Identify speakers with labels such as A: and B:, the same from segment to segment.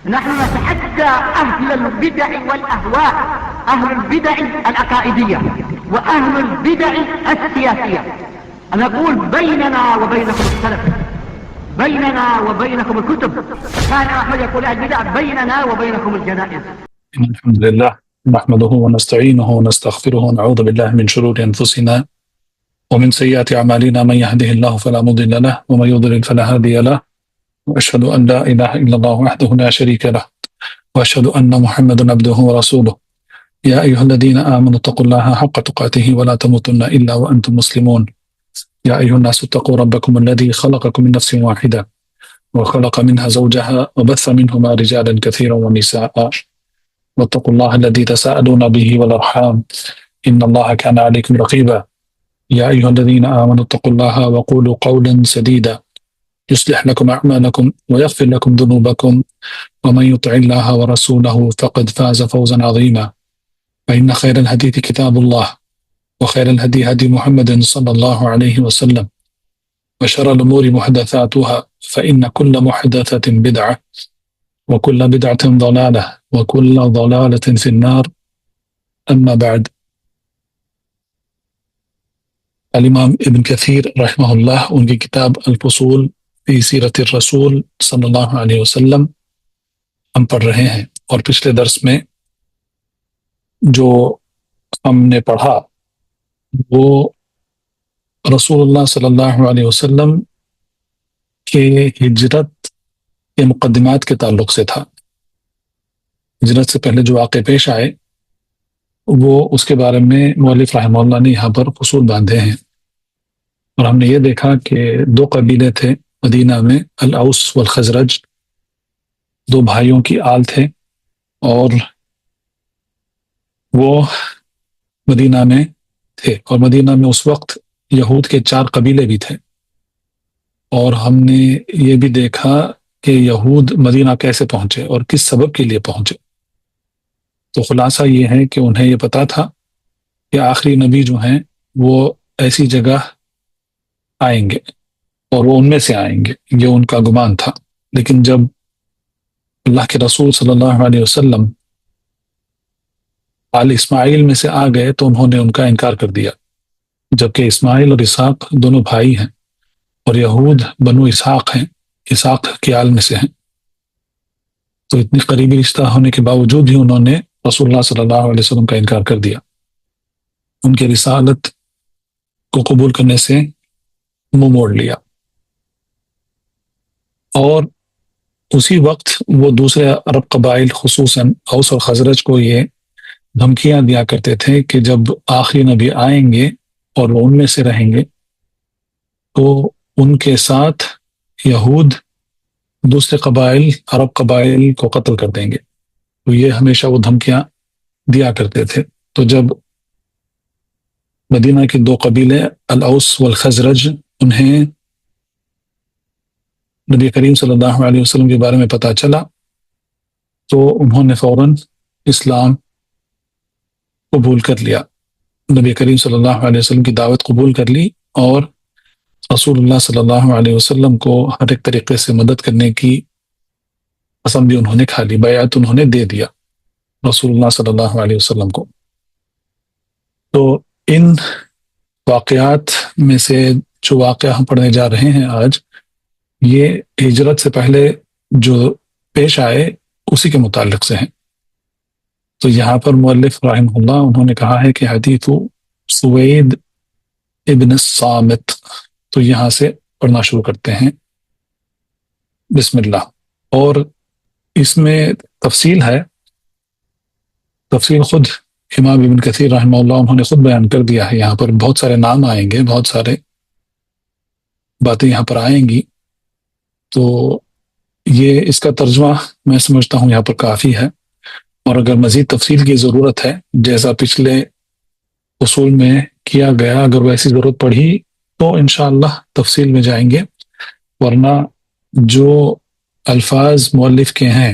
A: نحن نتحدى أهل البدع والأهواء، أهل البدع العقائدية وأهل البدع السياسية. نقول بيننا وبينكم السلف، بيننا وبينكم الكتب. كان أحمد يقول البدع بيننا وبينكم الجنائز.
B: الحمد لله نحمده ونستعينه ونستغفره ونعوذ بالله من شرور أنفسنا ومن سيئات أعمالنا، من يهده الله فلا مضل له ومن يضلل فلا هادي له، وأشهد أن لا إله إلا الله وحده لا شريك له، وأشهد أن محمدا عبده ورسوله. يا أيها الذين آمنوا اتقوا الله حق تقاته ولا تموتن إلا وأنتم مسلمون. يا أيها الناس اتقوا ربكم الذي خلقكم من نفس واحدة وخلق منها زوجها وبث منهما رجالا كثيرا ونساء، واتقوا الله الذي تساءلون به والأرحام إن الله كان عليكم رقيبا. يا أيها الذين آمنوا اتقوا الله وقولوا قولا سديدا يصلح لكم أعمالكم ويغفر لكم ذنوبكم، ومن يطع الله ورسوله فقد فاز فوزا عظيما. فإن خير الحديث كتاب الله، وخير الهدي هدي محمد صلى الله عليه وسلم، وشر الأمور محدثاتها، فإن كل محدثة بدعة وكل بدعة ضلالة وكل ضلالة في النار. أما بعد، الامام ابن کثیر رحمہ اللہ ان کی کتاب الفصول فی سیرت الرسول صلی اللہ علیہ وسلم ہم پڑھ رہے ہیں، اور پچھلے درس میں جو ہم نے پڑھا وہ رسول اللہ صلی اللہ علیہ وسلم کے ہجرت کے مقدمات کے تعلق سے تھا۔ ہجرت سے پہلے جو واقع پیش آئے وہ اس کے بارے میں مؤلف رحمہ اللہ نے یہاں پر فصول باندھے ہیں، اور ہم نے یہ دیکھا کہ دو قبیلے تھے مدینہ میں، الاوس والخزرج، دو بھائیوں کی آل تھے، اور وہ مدینہ میں تھے، اور مدینہ میں اس وقت یہود کے 4 قبیلے بھی تھے، اور ہم نے یہ بھی دیکھا کہ یہود مدینہ کیسے پہنچے اور کس سبب کے لیے پہنچے۔ تو خلاصہ یہ ہے کہ انہیں یہ پتا تھا کہ آخری نبی جو ہیں وہ ایسی جگہ آئیں گے اور وہ ان میں سے آئیں گے، یہ ان کا گمان تھا۔ لیکن جب اللہ کے رسول صلی اللہ علیہ وسلم آل اسماعیل میں سے آ گئے تو انہوں نے ان کا انکار کر دیا، جبکہ اسماعیل اور اسحاق دونوں بھائی ہیں، اور یہود بنو اسحاق ہیں، اسحاق کی آل میں سے ہیں۔ تو اتنی قریبی رشتہ ہونے کے باوجود بھی انہوں نے رسول اللہ صلی اللہ علیہ وسلم کا انکار کر دیا، ان کے رسالت کو قبول کرنے سے منہ موڑ لیا۔ اور اسی وقت وہ دوسرے عرب قبائل خصوصاً اوس اور خزرج کو یہ دھمکیاں دیا کرتے تھے کہ جب آخری نبی آئیں گے اور وہ ان میں سے رہیں گے تو ان کے ساتھ یہود دوسرے قبائل عرب قبائل کو قتل کر دیں گے۔ تو یہ ہمیشہ وہ دھمکیاں دیا کرتے تھے۔ تو جب مدینہ کے 2 قبیلے الاوس والخزرج انہیں نبی کریم صلی اللہ علیہ وسلم کے بارے میں پتہ چلا تو انہوں نے فوراً اسلام قبول کر لیا، نبی کریم صلی اللہ علیہ وسلم کی دعوت قبول کر لی، اور رسول اللہ صلی اللہ علیہ وسلم کو ہر ایک طریقے سے مدد کرنے کی قسم بھی انہوں نے کھا لی، بیعت انہوں نے دے دیا رسول اللہ صلی اللہ علیہ وسلم کو۔ تو ان واقعات میں سے جو واقعہ ہم پڑھنے جا رہے ہیں آج، یہ ہجرت سے پہلے جو پیش آئے اسی کے متعلق سے ہیں۔ تو یہاں پر مؤلف رحمہ اللہ انہوں نے کہا ہے کہ حدیث سوید ابن الصامت، تو یہاں سے پڑھنا شروع کرتے ہیں، بسم اللہ۔ اور اس میں تفصیل ہے، تفصیل خود امام ابن کثیر رحمہ اللہ انہوں نے خود بیان کر دیا ہے۔ یہاں پر بہت سارے نام آئیں گے، بہت سارے باتیں یہاں پر آئیں گی، تو یہ اس کا ترجمہ میں سمجھتا ہوں یہاں پر کافی ہے، اور اگر مزید تفصیل کی ضرورت ہے جیسا پچھلے اصول میں کیا گیا، اگر ویسی ضرورت پڑھی تو انشاءاللہ تفصیل میں جائیں گے، ورنہ جو الفاظ مؤلف کے ہیں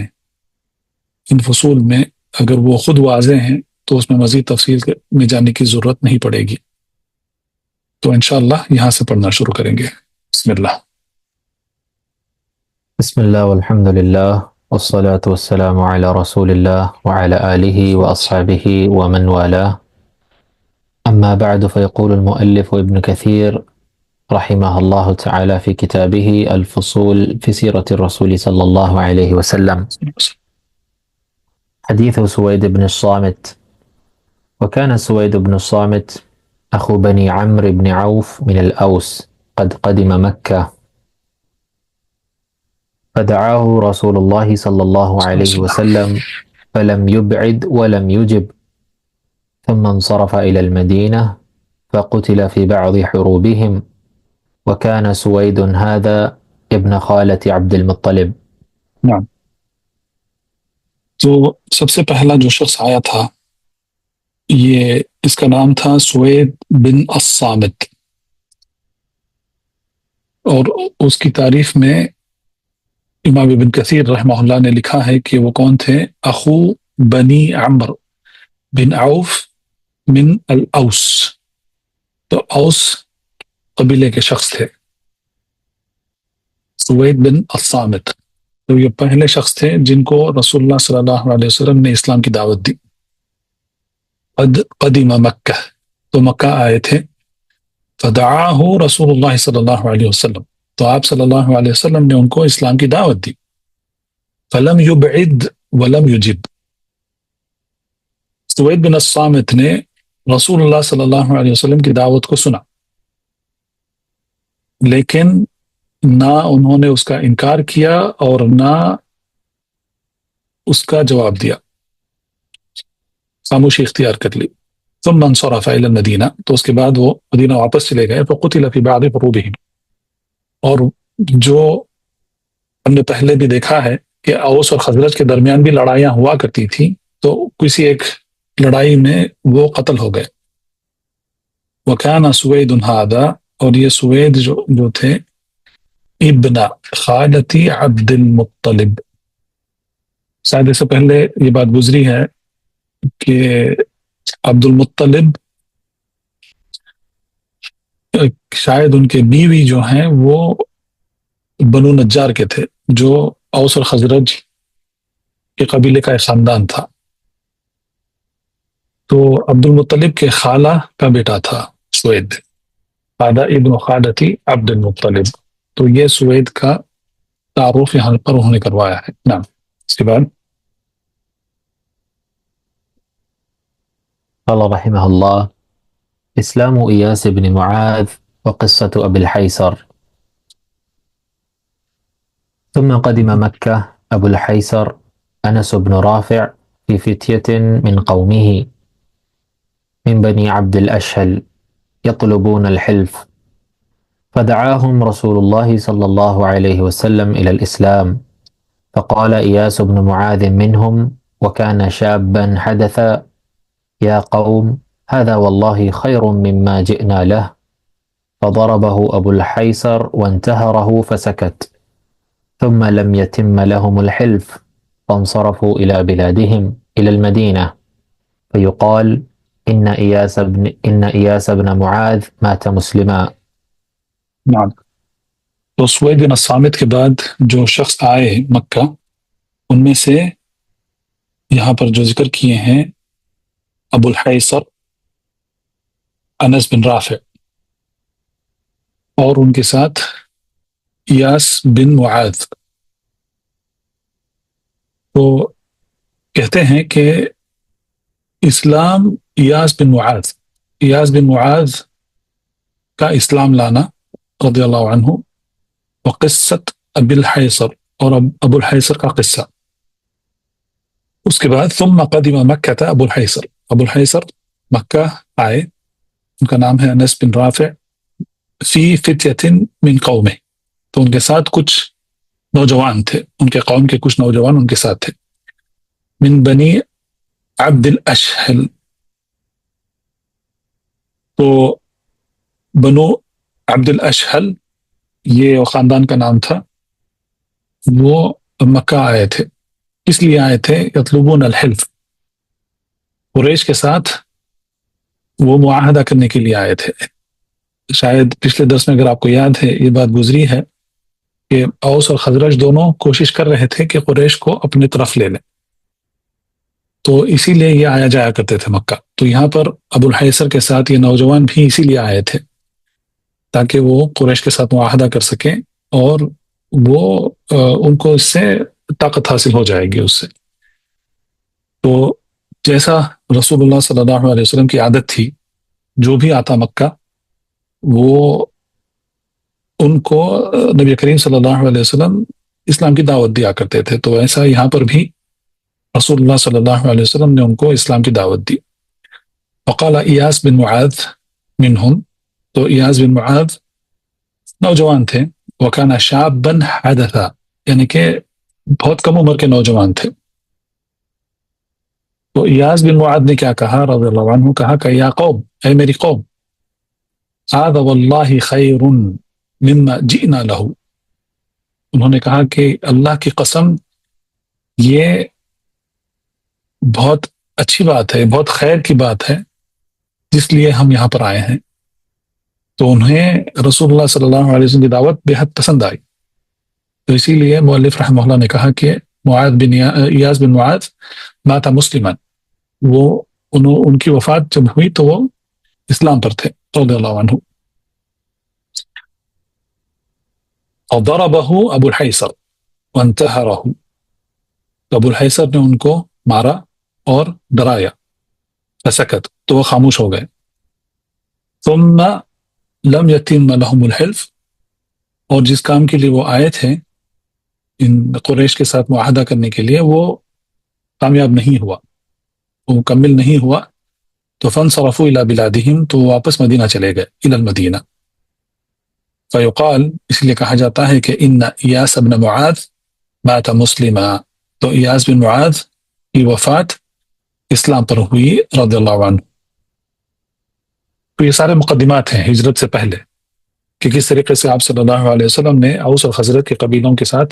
B: ان فصول میں اگر وہ خود واضح ہیں تو اس میں مزید تفصیل میں جانے کی ضرورت نہیں پڑے گی۔ تو انشاءاللہ یہاں سے پڑھنا شروع کریں گے۔ بسم اللہ۔
C: بسم اللہ والحمد للہ والصلاة والسلام على رسول الله وعلى آله وأصحابه ومن والاه. أما بعد، فيقول المؤلف ابن كثير رحمه الله تعالى في كتابه الفصول في سيرة الرسول صلى الله عليه وسلم: حديث سويد بن الصامت. وكان سويد بن الصامت أخو بني عمرو بن عوف من الأوس قد قدم مكة، فدعاه رسول الله صلى الله عليه وسلم فلم يبعد ولم يجب، ثم انصرف إلى المدينة فقتل في بعض حروبهم. وكان سويد هذا ابن خالة عبد المطلب.
B: نعم. تو سب سے پہلا جو شخص آیا تھا یہ اس کا نام تھا سوید بن الصامت، اور اس کی تعریف میں امام ابن کثیر رحمہ اللہ نے لکھا ہے کہ وہ کون تھے؟ اخو بنی عمر بن عوف من الاوس، تو اوس قبیلے کے شخص تھے، سوید بن الصامت. تو یہ پہلے شخص تھے جن کو رسول اللہ صلی اللہ علیہ وسلم نے اسلام کی دعوت دی. قد قدم مکہ، تو مکہ آئے تھے. فدعاہ رسول اللہ صلی اللہ علیہ وسلم، تو آپ صلی اللہ علیہ وسلم نے ان کو اسلام کی دعوت دی. فلم یبعد ولم یجب، سوید بن الصامت نے رسول اللہ صلی اللہ علیہ وسلم کی دعوت کو سنا، لیکن نہ انہوں نے اس کا انکار کیا اور نہ اس کا جواب دیا، خاموشی اختیار کر لی. ثم انصرف الى المدینہ، تو اس کے بعد وہ مدینہ واپس چلے گئے. فقتل فی بعض حروبہم، اور جو ہم نے پہلے بھی دیکھا ہے کہ اوس اور خزرج کے درمیان بھی لڑائیاں ہوا کرتی تھیں، تو کسی ایک لڑائی میں وہ قتل ہو گئے. وکان سوید هذا، اور یہ سوید جو تھے ابن خالتی عبد المطلب. شاید اس سے پہلے یہ بات گزری ہے کہ عبد المطلب شاید ان کے بیوی جو ہیں وہ بنو نجار کے تھے، جو اوس اور خزرج کے قبیلے کا ایک خاندان تھا. تو عبد المطلب کے خالہ کا بیٹا تھا سوید، هذا ابن خالتی عبد المطلب. تو یہ سوید کا تعارف یہاں پر انہوں نے کروایا ہے. نعم. اس کے بعد
C: قال رحمه الله: إسلام إياس بن معاذ وقصة أبي الحيسر. ثم قدم مكة أبو الحيسر أنس بن رافع في فتية من قومه من بني عبد الأشهل يطلبون الحلف، فدعاهم رسول الله صلى الله عليه وسلم إلى الإسلام، فقال إياس بن معاذ منهم وكان شابا حدثا: يا قوم، هذا والله خير مما جئنا له. فضربه أبو الحيسر وانتهره فسكت، ثم لم يتم لهم الحلف، فانصرفوا إلى بلادهم إلى المدينة، فيقال إن إياس بن معاذ مات مسلما.
B: نعم. تو سوید بن الصامت کے بعد جو شخص آئے مکہ، ان میں سے یہاں پر جو ذکر کیے ہیں ابو الحیسر، انس بن رافع، اور ان کے ساتھ ایاس بن معاذ. تو کہتے ہیں کہ اسلام ایاس بن معاذ کا اسلام لانا رضی اللہ عنہ، وقصت ابی الحیسر، اور ابو الحیسر کا قصہ. اس کے بعد ثم قدم مکہ تھا ابو الحیسر مکہ آئے، ان کا نام ہے انس بن رافع. فی فتیۃ من قومہ، تو ان کے ساتھ کچھ نوجوان تھے، ان کے قوم کے کچھ نوجوان ان کے ساتھ تھے. من بنی عبد الاشہل، تو بنو عبد الاشہل یہ خاندان کا نام تھا. وہ مکہ آئے تھے، اس لیے آئے تھے یطلبون الحلف، قریش کے ساتھ وہ معاہدہ کرنے کے لیے آئے تھے. شاید پچھلے درس میں اگر آپ کو یاد ہے یہ بات گزری ہے کہ اوس اور خزرج دونوں کوشش کر رہے تھے کہ قریش کو اپنے طرف لے لیں، تو اسی لیے یہ آیا جایا کرتے تھے مکہ۔ تو یہاں پر ابو الحیثر کے ساتھ یہ نوجوان بھی اسی لیے آئے تھے تاکہ وہ قریش کے ساتھ معاہدہ کر سکیں، اور وہ ان کو اس سے طاقت حاصل ہو جائے گی اس سے۔ تو جیسا رسول اللہ صلی اللہ علیہ وسلم کی عادت تھی، جو بھی آتا مکہ وہ ان کو نبی کریم صلی اللہ علیہ وسلم اسلام کی دعوت دیا کرتے تھے، تو ایسا یہاں پر بھی رسول اللہ صلی اللہ علیہ وسلم نے ان کو اسلام کی دعوت دی۔ وقال ایاس بن معاذ منہم، تو ایاس بن معاذ نوجوان تھے، وکانا شابا حدثا، یعنی کہ بہت کم عمر کے نوجوان تھے۔ تو ایاس بن معاذ نے کیا کہا رضی اللہ عنہ، کہا کہ یا قوم، اے میری قوم، هذا واللہ خیر مما جئنا له، انہوں نے کہا کہ اللہ کی قسم یہ بہت اچھی بات ہے، بہت خیر کی بات ہے جس لیے ہم یہاں پر آئے ہیں۔ تو انہیں رسول اللہ صلی اللہ علیہ وسلم کی دعوت بے حد پسند آئی، تو اسی لیے مؤلف رحمہ اللہ نے کہا کہ ایاس بن معاذ مات مسلما، وہ ان کی وفات جب ہوئی تو وہ اسلام پر تھے رضی اللہ عنہ۔ وضربه ابو الحیثر وانتهره، تو ابو الحیثر نے ان کو مارا اور ڈرایا، فسکت، تو وہ خاموش ہو گئے۔ ثم لم يتم لهم الحلف، اور جس کام کے لیے وہ آئے تھے ان قریش کے ساتھ معاہدہ کرنے کے لیے، وہ کامیاب نہیں ہوا، وہ مکمل نہیں ہوا، تو فانصرفوا الى بلادهم، تو واپس مدینہ چلے گئے، الى المدینہ۔ فیقال، اس لیے کہا جاتا ہے کہ ان ایاس بن معاذ مات مسلما، تو ایاس بن معاذ کی وفات اسلام پر ہوئی رضی اللہ عنہ۔ تو یہ سارے مقدمات ہیں ہجرت سے پہلے کہ کس طریقے سے آپ صلی اللہ علیہ وسلم نے اوس اور خزرج کے قبیلوں کے ساتھ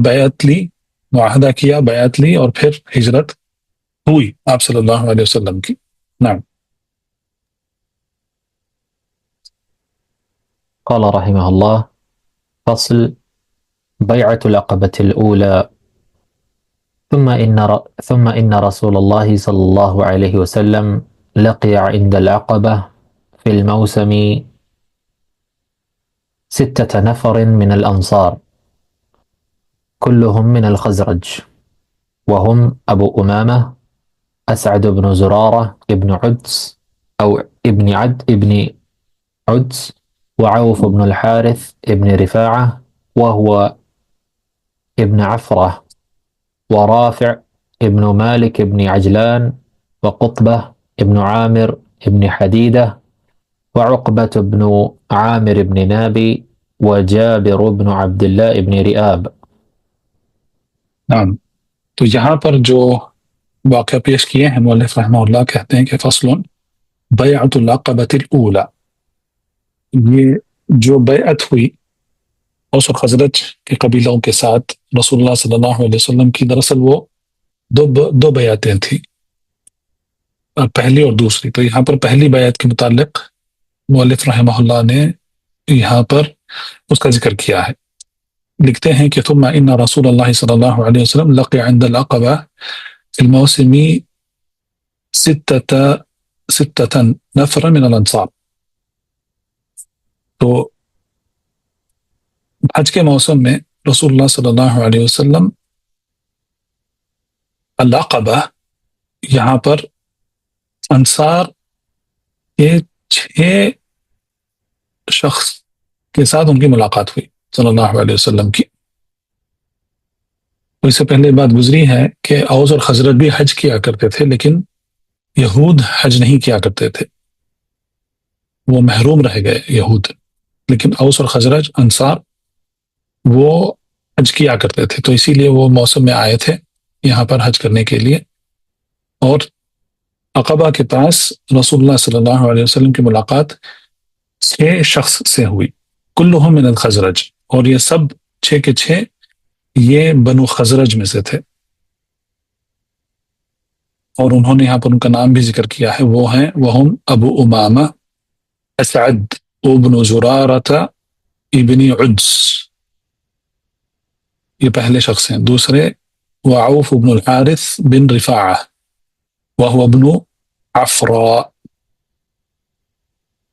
B: بیعت لی، معاہدہ کیا، بیعت لی، اور پھر ہجرت ہوئی آپ صلی اللہ علیہ وسلم کی۔ نعم۔
C: قال رحمه الله: فصل: بيعة العقبة الأولى. ثم إن رسول الله صلى الله عليه وسلم لقي عند العقبة في الموسم 6 نفر من الأنصار، كلهم من الخزرج، وهم أبو أمامة، أسعد بن زرارة ابن عدس أو ابن عدس، وعوف بن الحارث ابن رفاعة وهو ابن عفرة، ورافع ابن مالك ابن عجلان، وقطبة ابن عامر ابن حديدة، وعقبة بن عامر ابن نابي، وجابر بن عبد الله ابن رئاب۔
B: نعم، تو یہاں پر جو واقعہ پیش کیے ہیں مؤلف رحمہ اللہ، کہتے ہیں کہ فصل بیعۃ العقبۃ الاولی، یہ جو بیعت ہوئی اوس اور خزرج کے قبیلوں کے ساتھ رسول اللہ صلی اللہ علیہ وسلم کی، دراصل وہ دو بیعتیں تھیں، پہلی اور دوسری۔ تو یہاں پر پہلی بیعت کے متعلق مؤلف رحمہ اللہ نے یہاں پر اس کا ذکر کیا ہے۔ لکھتے ہیں کہ ثم ان رسول اللہ صلی اللہ علیہ وسلم لقي عند العقبہ في الموسم 6 نفر من الانصار، تو حج کے موسم میں رسول اللہ صلی اللہ علیہ وسلم العقبہ، یہاں پر انصار کے 6 شخص کے ساتھ ان کی ملاقات ہوئی صلی اللہ علیہ وسلم کی۔ اس سے پہلے بات گزری ہے کہ اوس اور خزرج بھی حج کیا کرتے تھے، لیکن یہود حج نہیں کیا کرتے تھے، وہ محروم رہ گئے یہود، لیکن اوس اور خزرج انصار وہ حج کیا کرتے تھے، تو اسی لیے وہ موسم میں آئے تھے یہاں پر حج کرنے کے لیے۔ اور عقبہ کے پاس رسول اللہ صلی اللہ علیہ وسلم کی ملاقات 6 شخص سے ہوئی، کلہم من الخزرج، اور یہ سب 6 کے 6 یہ بنو خزرج میں سے تھے، اور انہوں نے یہاں پر ان کا نام بھی ذکر کیا ہے، وہ ہیں وہم ابو امامہ، اسعد ابن زرارۃ ابن عدس، یہ پہلے شخص ہیں. دوسرے وعوف بن الحارث بن رفاعہ وهو ابن عفراء.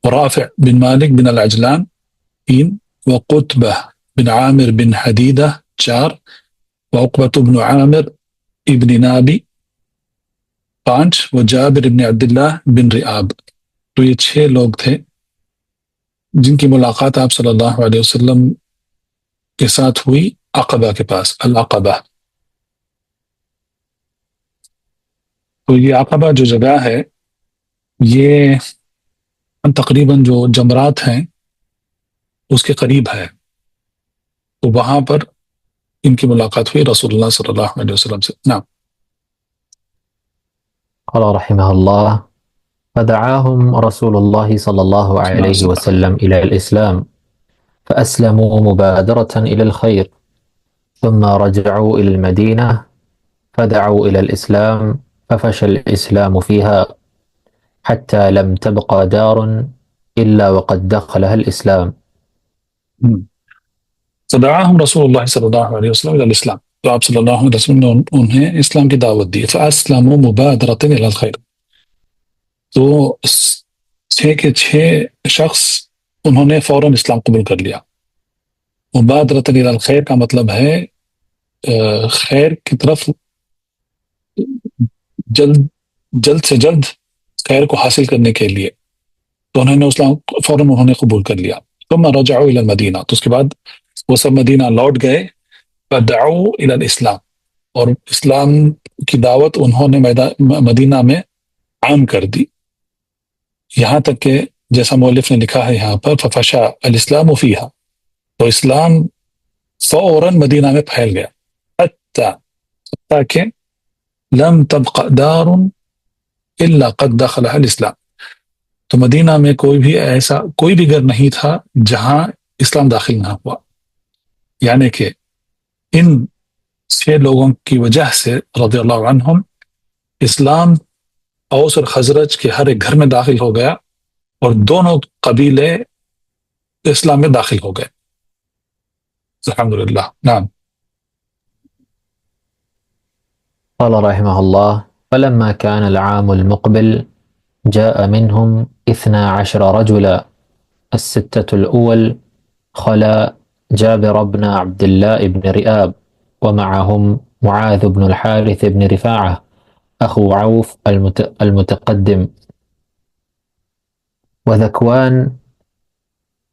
B: ورافع بن مالک بن العجلان 3. وقتبہ بن عامر بن حدیدہ 4. وعقبة بن عامر ابن نابی 5. وجابر بن عبداللہ بن رئاب. تو یہ 6 لوگ تھے جن کی ملاقات آپ صلی اللہ علیہ وسلم کے ساتھ ہوئی عقبہ کے پاس، العقبہ. تو یہ عقبہ جو جگہ ہے یہ تقریباً جو جمرات ہیں اس کے قریب ہے. تو وہاں پر ان کی ملاقات ہوئی رسول اللہ صلی اللہ علیہ وسلم سے. نعم.
C: قال رحمه الله: فدعاهم رسول الله صلى الله عليه وسلم إلى الإسلام فأسلموا مبادرة إلى الخير، ثم رجعوا إلى المدينة فدعوا إلى الإسلام ففشى الإسلام فيها حتى لم تبقى دار إلا وقد دخلها الإسلام.
B: فدعاهم رسول اللہ صلی اللہ علیہ وسلم الى الاسلام. تو آپ صلی اللہ علیہ وسلم نے انہیں اسلام کی دعوت دی. فاسلموا مبادرۃ الی الخیر. تو 6 کے 6 شخص انہوں نے فوراً اسلام قبول کر لیا. مبادرۃ الی الخیر کا مطلب ہے خیر کی طرف جلد سے جلد خیر کو حاصل کرنے کے لیے. تو انہوں نے اسلام فوراً انہوں نے قبول کر لیا. ثم رجعوا الی المدینہ. تو اس کے بعد وہ سب مدینہ لوٹ گئے. فدعوا الی الاسلام. اور اسلام کی دعوت انہوں نے مدینہ میں عام کر دی، یہاں تک کہ جیسا مؤلف نے لکھا ہے یہاں پر ففشا الاسلام فیہا. تو اسلام فوراً مدینہ میں پھیل گیا. حتی کہ لم تبق دار الا قد دخلها الاسلام. تو مدینہ میں کوئی بھی گھر نہیں تھا جہاں اسلام داخل نہ ہوا. یعنی کہ ان 6 لوگوں کی وجہ سے رضی اللہ عنہم اسلام اوس اور خزرج کے ہر ایک گھر میں داخل ہو گیا اور دونوں قبیلے اسلام میں داخل ہو گئے. الحمدللہ. نعم.
C: قال رحمه الله: فلما كان العام المقبل جاء منهم 12 رجلا. 6 الأول خلا جابر بن عبد الله بن رئاب، ومعهم معاذ بن الحارث بن رفاعة أخو عوف المتقدم، وذكوان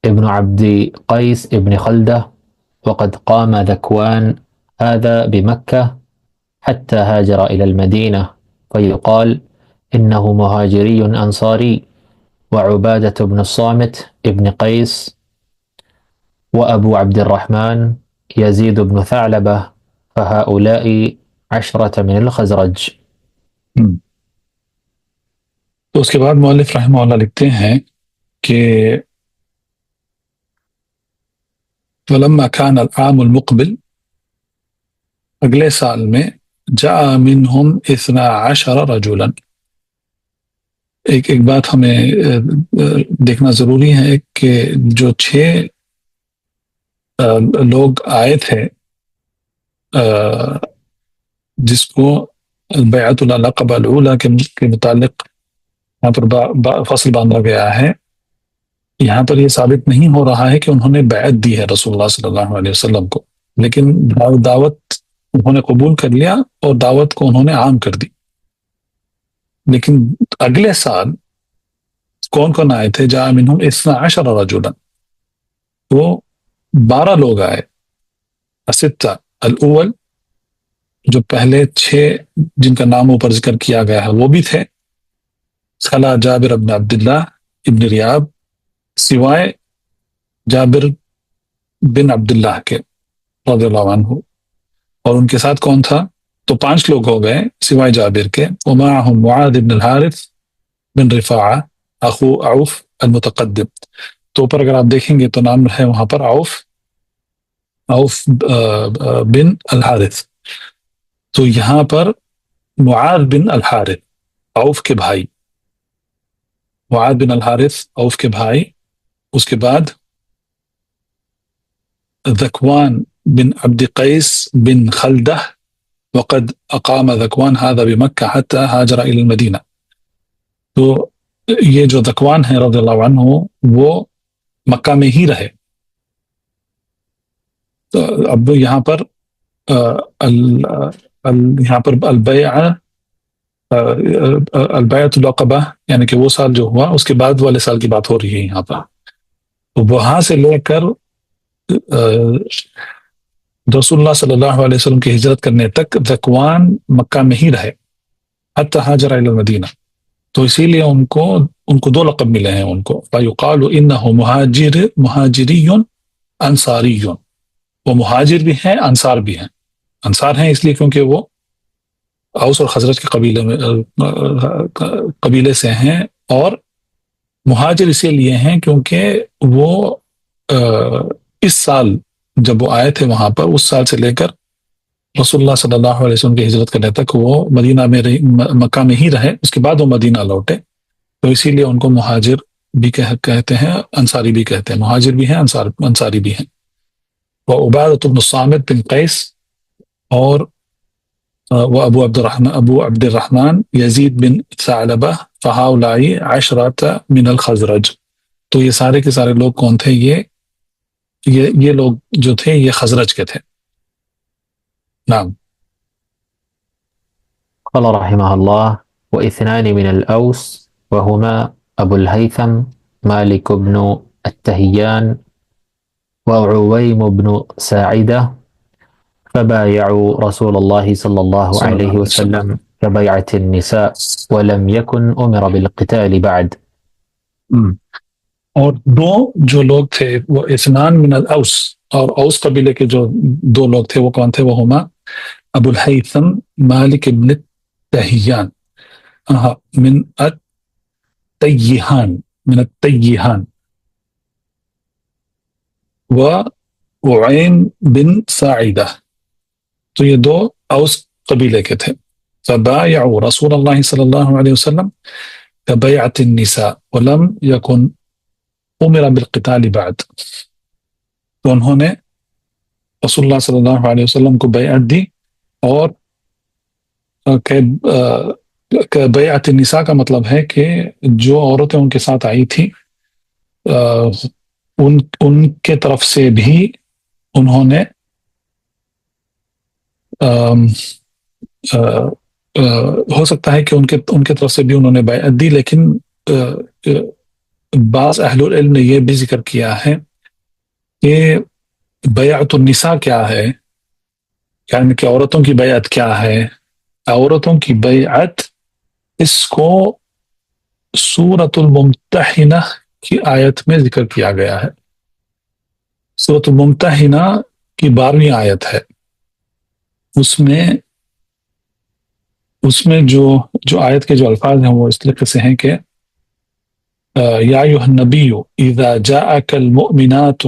C: ابن عبد قيس ابن خلدة. وقد قام ذكوان هذا بمكة حتى هاجر إلى المدينة، فيقال إنه مهاجري أنصاري. وعبادة بن الصامت ابن قيس، وأبو عبد الرحمن يزيد بن ثعلبة، فهؤلاء 10 من الخزرج.
B: تو اس کے بعد مؤلف رحمہ اللہ لکھتے ہیں کہ فلما كان العام المقبل، اگلے سال میں جاء منہم 12 رجلا. ایک بات ہمیں دیکھنا ضروری ہے کہ جو 6 لوگ آئے تھے جس کو بیعت العقبہ الاولیٰ کے متعلق یہاں پر فصل باندھا گیا ہے، یہاں پر یہ ثابت نہیں ہو رہا ہے کہ انہوں نے بیعت دی ہے رسول اللہ صلی اللہ علیہ وسلم کو، لیکن دعوت انہوں نے قبول کر لیا اور دعوت کو انہوں نے عام کر دی. لیکن اگلے سال کون کون آئے تھے؟ جاء منہم 12 رجلا. وہ 12 لوگ آئے. 6 الاول، جو پہلے 6 جن کا نام اوپر ذکر کیا گیا ہے وہ بھی تھے. خلا جابر بن عبداللہ ابن ریاب، سوائے جابر بن عبداللہ کے رضی اللہ عنہ. اور ان کے ساتھ کون تھا؟ تو 5 لوگ ہو گئے سوائے جابر کے. ومعهم معاذ بن الحارث بن رفاعہ اخو عوف المتقدم. تو اوپر اگر آپ دیکھیں گے تو نام ہے وہاں پر عوف بن الحارث. تو یہاں پر معاذ بن الحارث عوف کے بھائی، معاذ بن الحارث عوف کے بھائی. اس کے بعد ذکوان بن عبد قيس بن خلدة وقد أقام ذكوان هذا بمكة حتى هاجر إلى المدينة. تو یہ جو ذکوان ہے رضی اللہ عنہ وہ مکہ میں ہی رہے. تو اب یہاں پر یہاں پر البیعۃ العقبہ یعنی کہ وہ سال جو ہوا اس کے بعد والے سال کی بات ہو رہی ہے یہاں پر. تو وہاں سے لے کر رسول اللہ صلی اللہ علیہ وسلم کی ہجرت کرنے تک ذکوان مکہ میں ہی رہے حتی ہاجر الی المدینہ. تو اسی لیے ان کو دو لقب ملے ہیں ان کو. فیقال انہ مہاجری انصاری. وہ مہاجر بھی ہیں انصار بھی ہیں. انصار ہیں اس لیے کیونکہ وہ اوس اور خزرج کے قبیلے سے ہیں، اور مہاجر اسی لیے ہیں کیونکہ وہ اس سال جب وہ آئے تھے وہاں پر اس سال سے لے کر رسول اللہ صلی اللہ علیہ وسلم کی ہجرت کرنے تک وہ مدینہ میں مکہ میں ہی رہے. اس کے بعد وہ مدینہ لوٹے، تو اسی لیے ان کو مہاجر بھی کہتے ہیں، انصاری بھی کہتے ہیں. مہاجر بھی ہیں، انصاری بھی ہیں. وہ عبادۃ بن الصامت بن قیس اور وہ ابو عبد الرحمن یزید بن ثعلبہ فہؤلاء عشرۃ من الخزرج. تو یہ سارے کے سارے لوگ کون تھے؟ یہ لوگ جو تھے یہ خزرج کے تھے. نعم.
C: قال رحمه الله: واثنان من الأوس وهما أبو الهيثم مالك بن التهيان وعويم بن ساعدة فبايعوا رسول الله صلى الله عليه وسلم كبيعة النساء ولم يكن أمر بالقتال بعد.
B: اور دو جو لوگ تھے وہ اثنان من الاوس، اور اوس قبیلے کے جو دو لوگ تھے وہ کون تھے؟ وہ ہما ابو الہیثم مالک ابن التہیان من التیہان و ععیم بن ساعدہ. تو یہ دو اوس قبیلے کے تھے. فبايعوا رسول اللہ صلی اللہ علیہ وسلم كبيعة النساء ولم يكن امر بالقتال بعد. تو انہوں نے رسول اللہ صلی اللہ علیہ وسلم کو بیعت دی، اور بیعت النساء کا مطلب ہے کہ جو عورتیں ان کے ساتھ آئی تھی ان کے طرف سے بھی انہوں نے ہو سکتا ہے کہ ان کے طرف سے بھی انہوں نے بیعت دی، لیکن بعض اہل العلم نے یہ بھی ذکر کیا ہے کہ بیعت النساء کیا ہے، یعنی کہ عورتوں کی بیعت کیا ہے. عورتوں کی بیعت اس کو سورۃ الممتحنہ کی آیت میں ذکر کیا گیا ہے. سورۃ الممتحنہ کی 12ویں آیت ہے. اس میں جو آیت کے جو الفاظ ہیں وہ اس طریقے سے ہیں کہ یا ایھا النبی اذا جاءک المؤمنات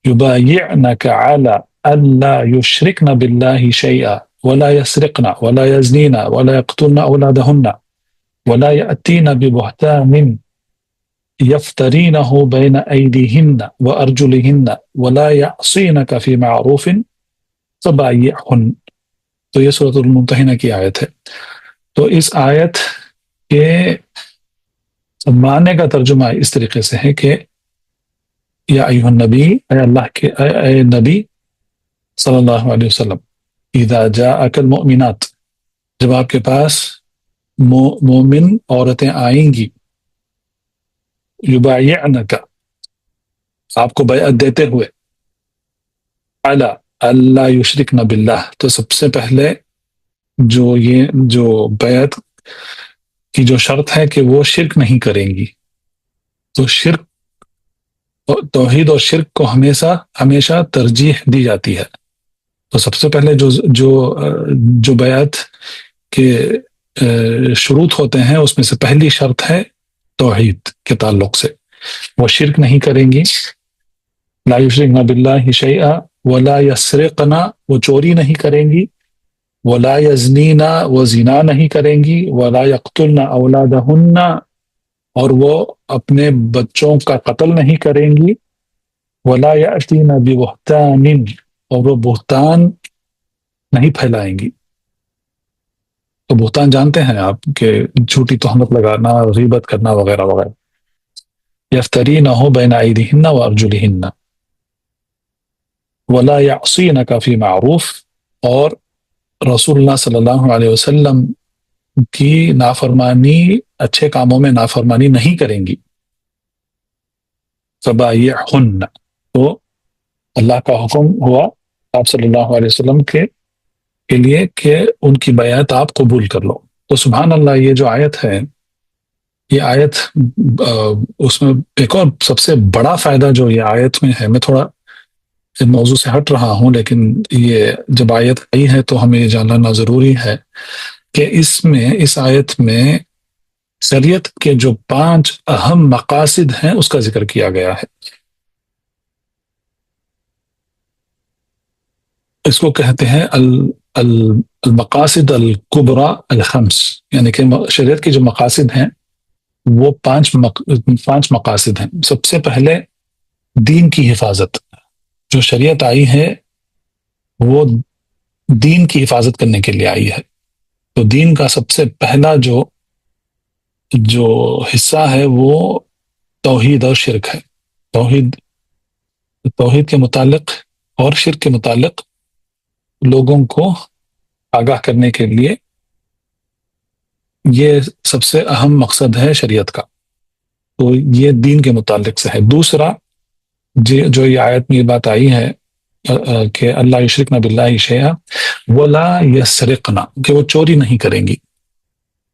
B: یبایعنک علی الا یشرکن باللہ شیئا ولا يسرقن ولا يزنين ولا يقتلن أولادهن ولا يأتين ببهتان يفترينه بين أيديهن وأرجلهن ولا يعصينك في معروف فبايعهن. تو یہ سورۃ الممتحنہ کی آیت ہے. تو اس آیت کے معنی کا ترجمہ اس طریقے سے ہے کہ یا ایھا النبی، اے اللہ کے اے نبی صلی اللہ علیہ وسلم، اذا جاءک المؤمنات، جب آپ کے پاس مومن عورتیں آئیں گی، یبایعنک، آپ کو بیعت دیتے ہوئے، علی اللہ یشرکن باللہ، تو سب سے پہلے جو بیعت کی جو شرط ہے کہ وہ شرک نہیں کریں گی. تو شرک، توحید اور شرک کو ہمیشہ ترجیح دی جاتی ہے. تو سب سے پہلے جو بیعت کے شروط ہوتے ہیں اس میں سے پہلی شرط ہے توحید کے تعلق سے، وہ شرک نہیں کریں گی. لا یشرکن باللہ شیئا ولا یسرقن، وہ چوری نہیں کریں گی. ولا یزنین، وہ زنا نہیں کریں گی. ولا یقتلن اولادہن، اور وہ اپنے بچوں کا قتل نہیں کریں گی. ولا یأتین ببہتان، اور وہ بہتان نہیں پھیلائیں گی. تو بہتان جانتے ہیں آپ کہ جھوٹی تہمت لگانا، غیبت کرنا وغیرہ وغیرہ. یفترینہ بین ایدیہن و ارجلہن ولا یعصینک فی معروف، اور رسول اللہ صلی اللہ علیہ وسلم کی نافرمانی، اچھے کاموں میں نافرمانی نہیں کریں گی. فبایعہن، تو اللہ کا حکم ہوا آپ صلی اللہ علیہ وسلم کے لیے کہ ان کی بیعت آپ قبول کر لو. تو سبحان اللہ، یہ جو آیت ہے، یہ آیت اس میں ایک اور سب سے بڑا فائدہ جو یہ آیت میں ہے، میں تھوڑا موضوع سے ہٹ رہا ہوں، لیکن یہ جب آیت آئی ہے تو ہمیں یہ جاننا ضروری ہے کہ اس آیت میں شریعت کے جو 5 اہم مقاصد ہیں اس کا ذکر کیا گیا ہے. اس کو کہتے ہیں المقاصد الکبریٰ الخمس، یعنی کہ شریعت کے جو مقاصد ہیں وہ 5 مقاصد ہیں. سب سے پہلے دین کی حفاظت. جو شریعت آئی ہے وہ دین کی حفاظت کرنے کے لیے آئی ہے. تو دین کا سب سے پہلا جو حصہ ہے وہ توحید اور شرک ہے. توحید کے متعلق اور شرک کے متعلق لوگوں کو آگاہ کرنے کے لیے یہ سب سے اہم مقصد ہے شریعت کا. تو یہ دین کے متعلق سے ہے. دوسرا جو یہ آیت میں یہ بات آئی ہے کہ اللہ یشرکن باللہ شیئا ولا یسرقن، کہ وہ چوری نہیں کریں گی.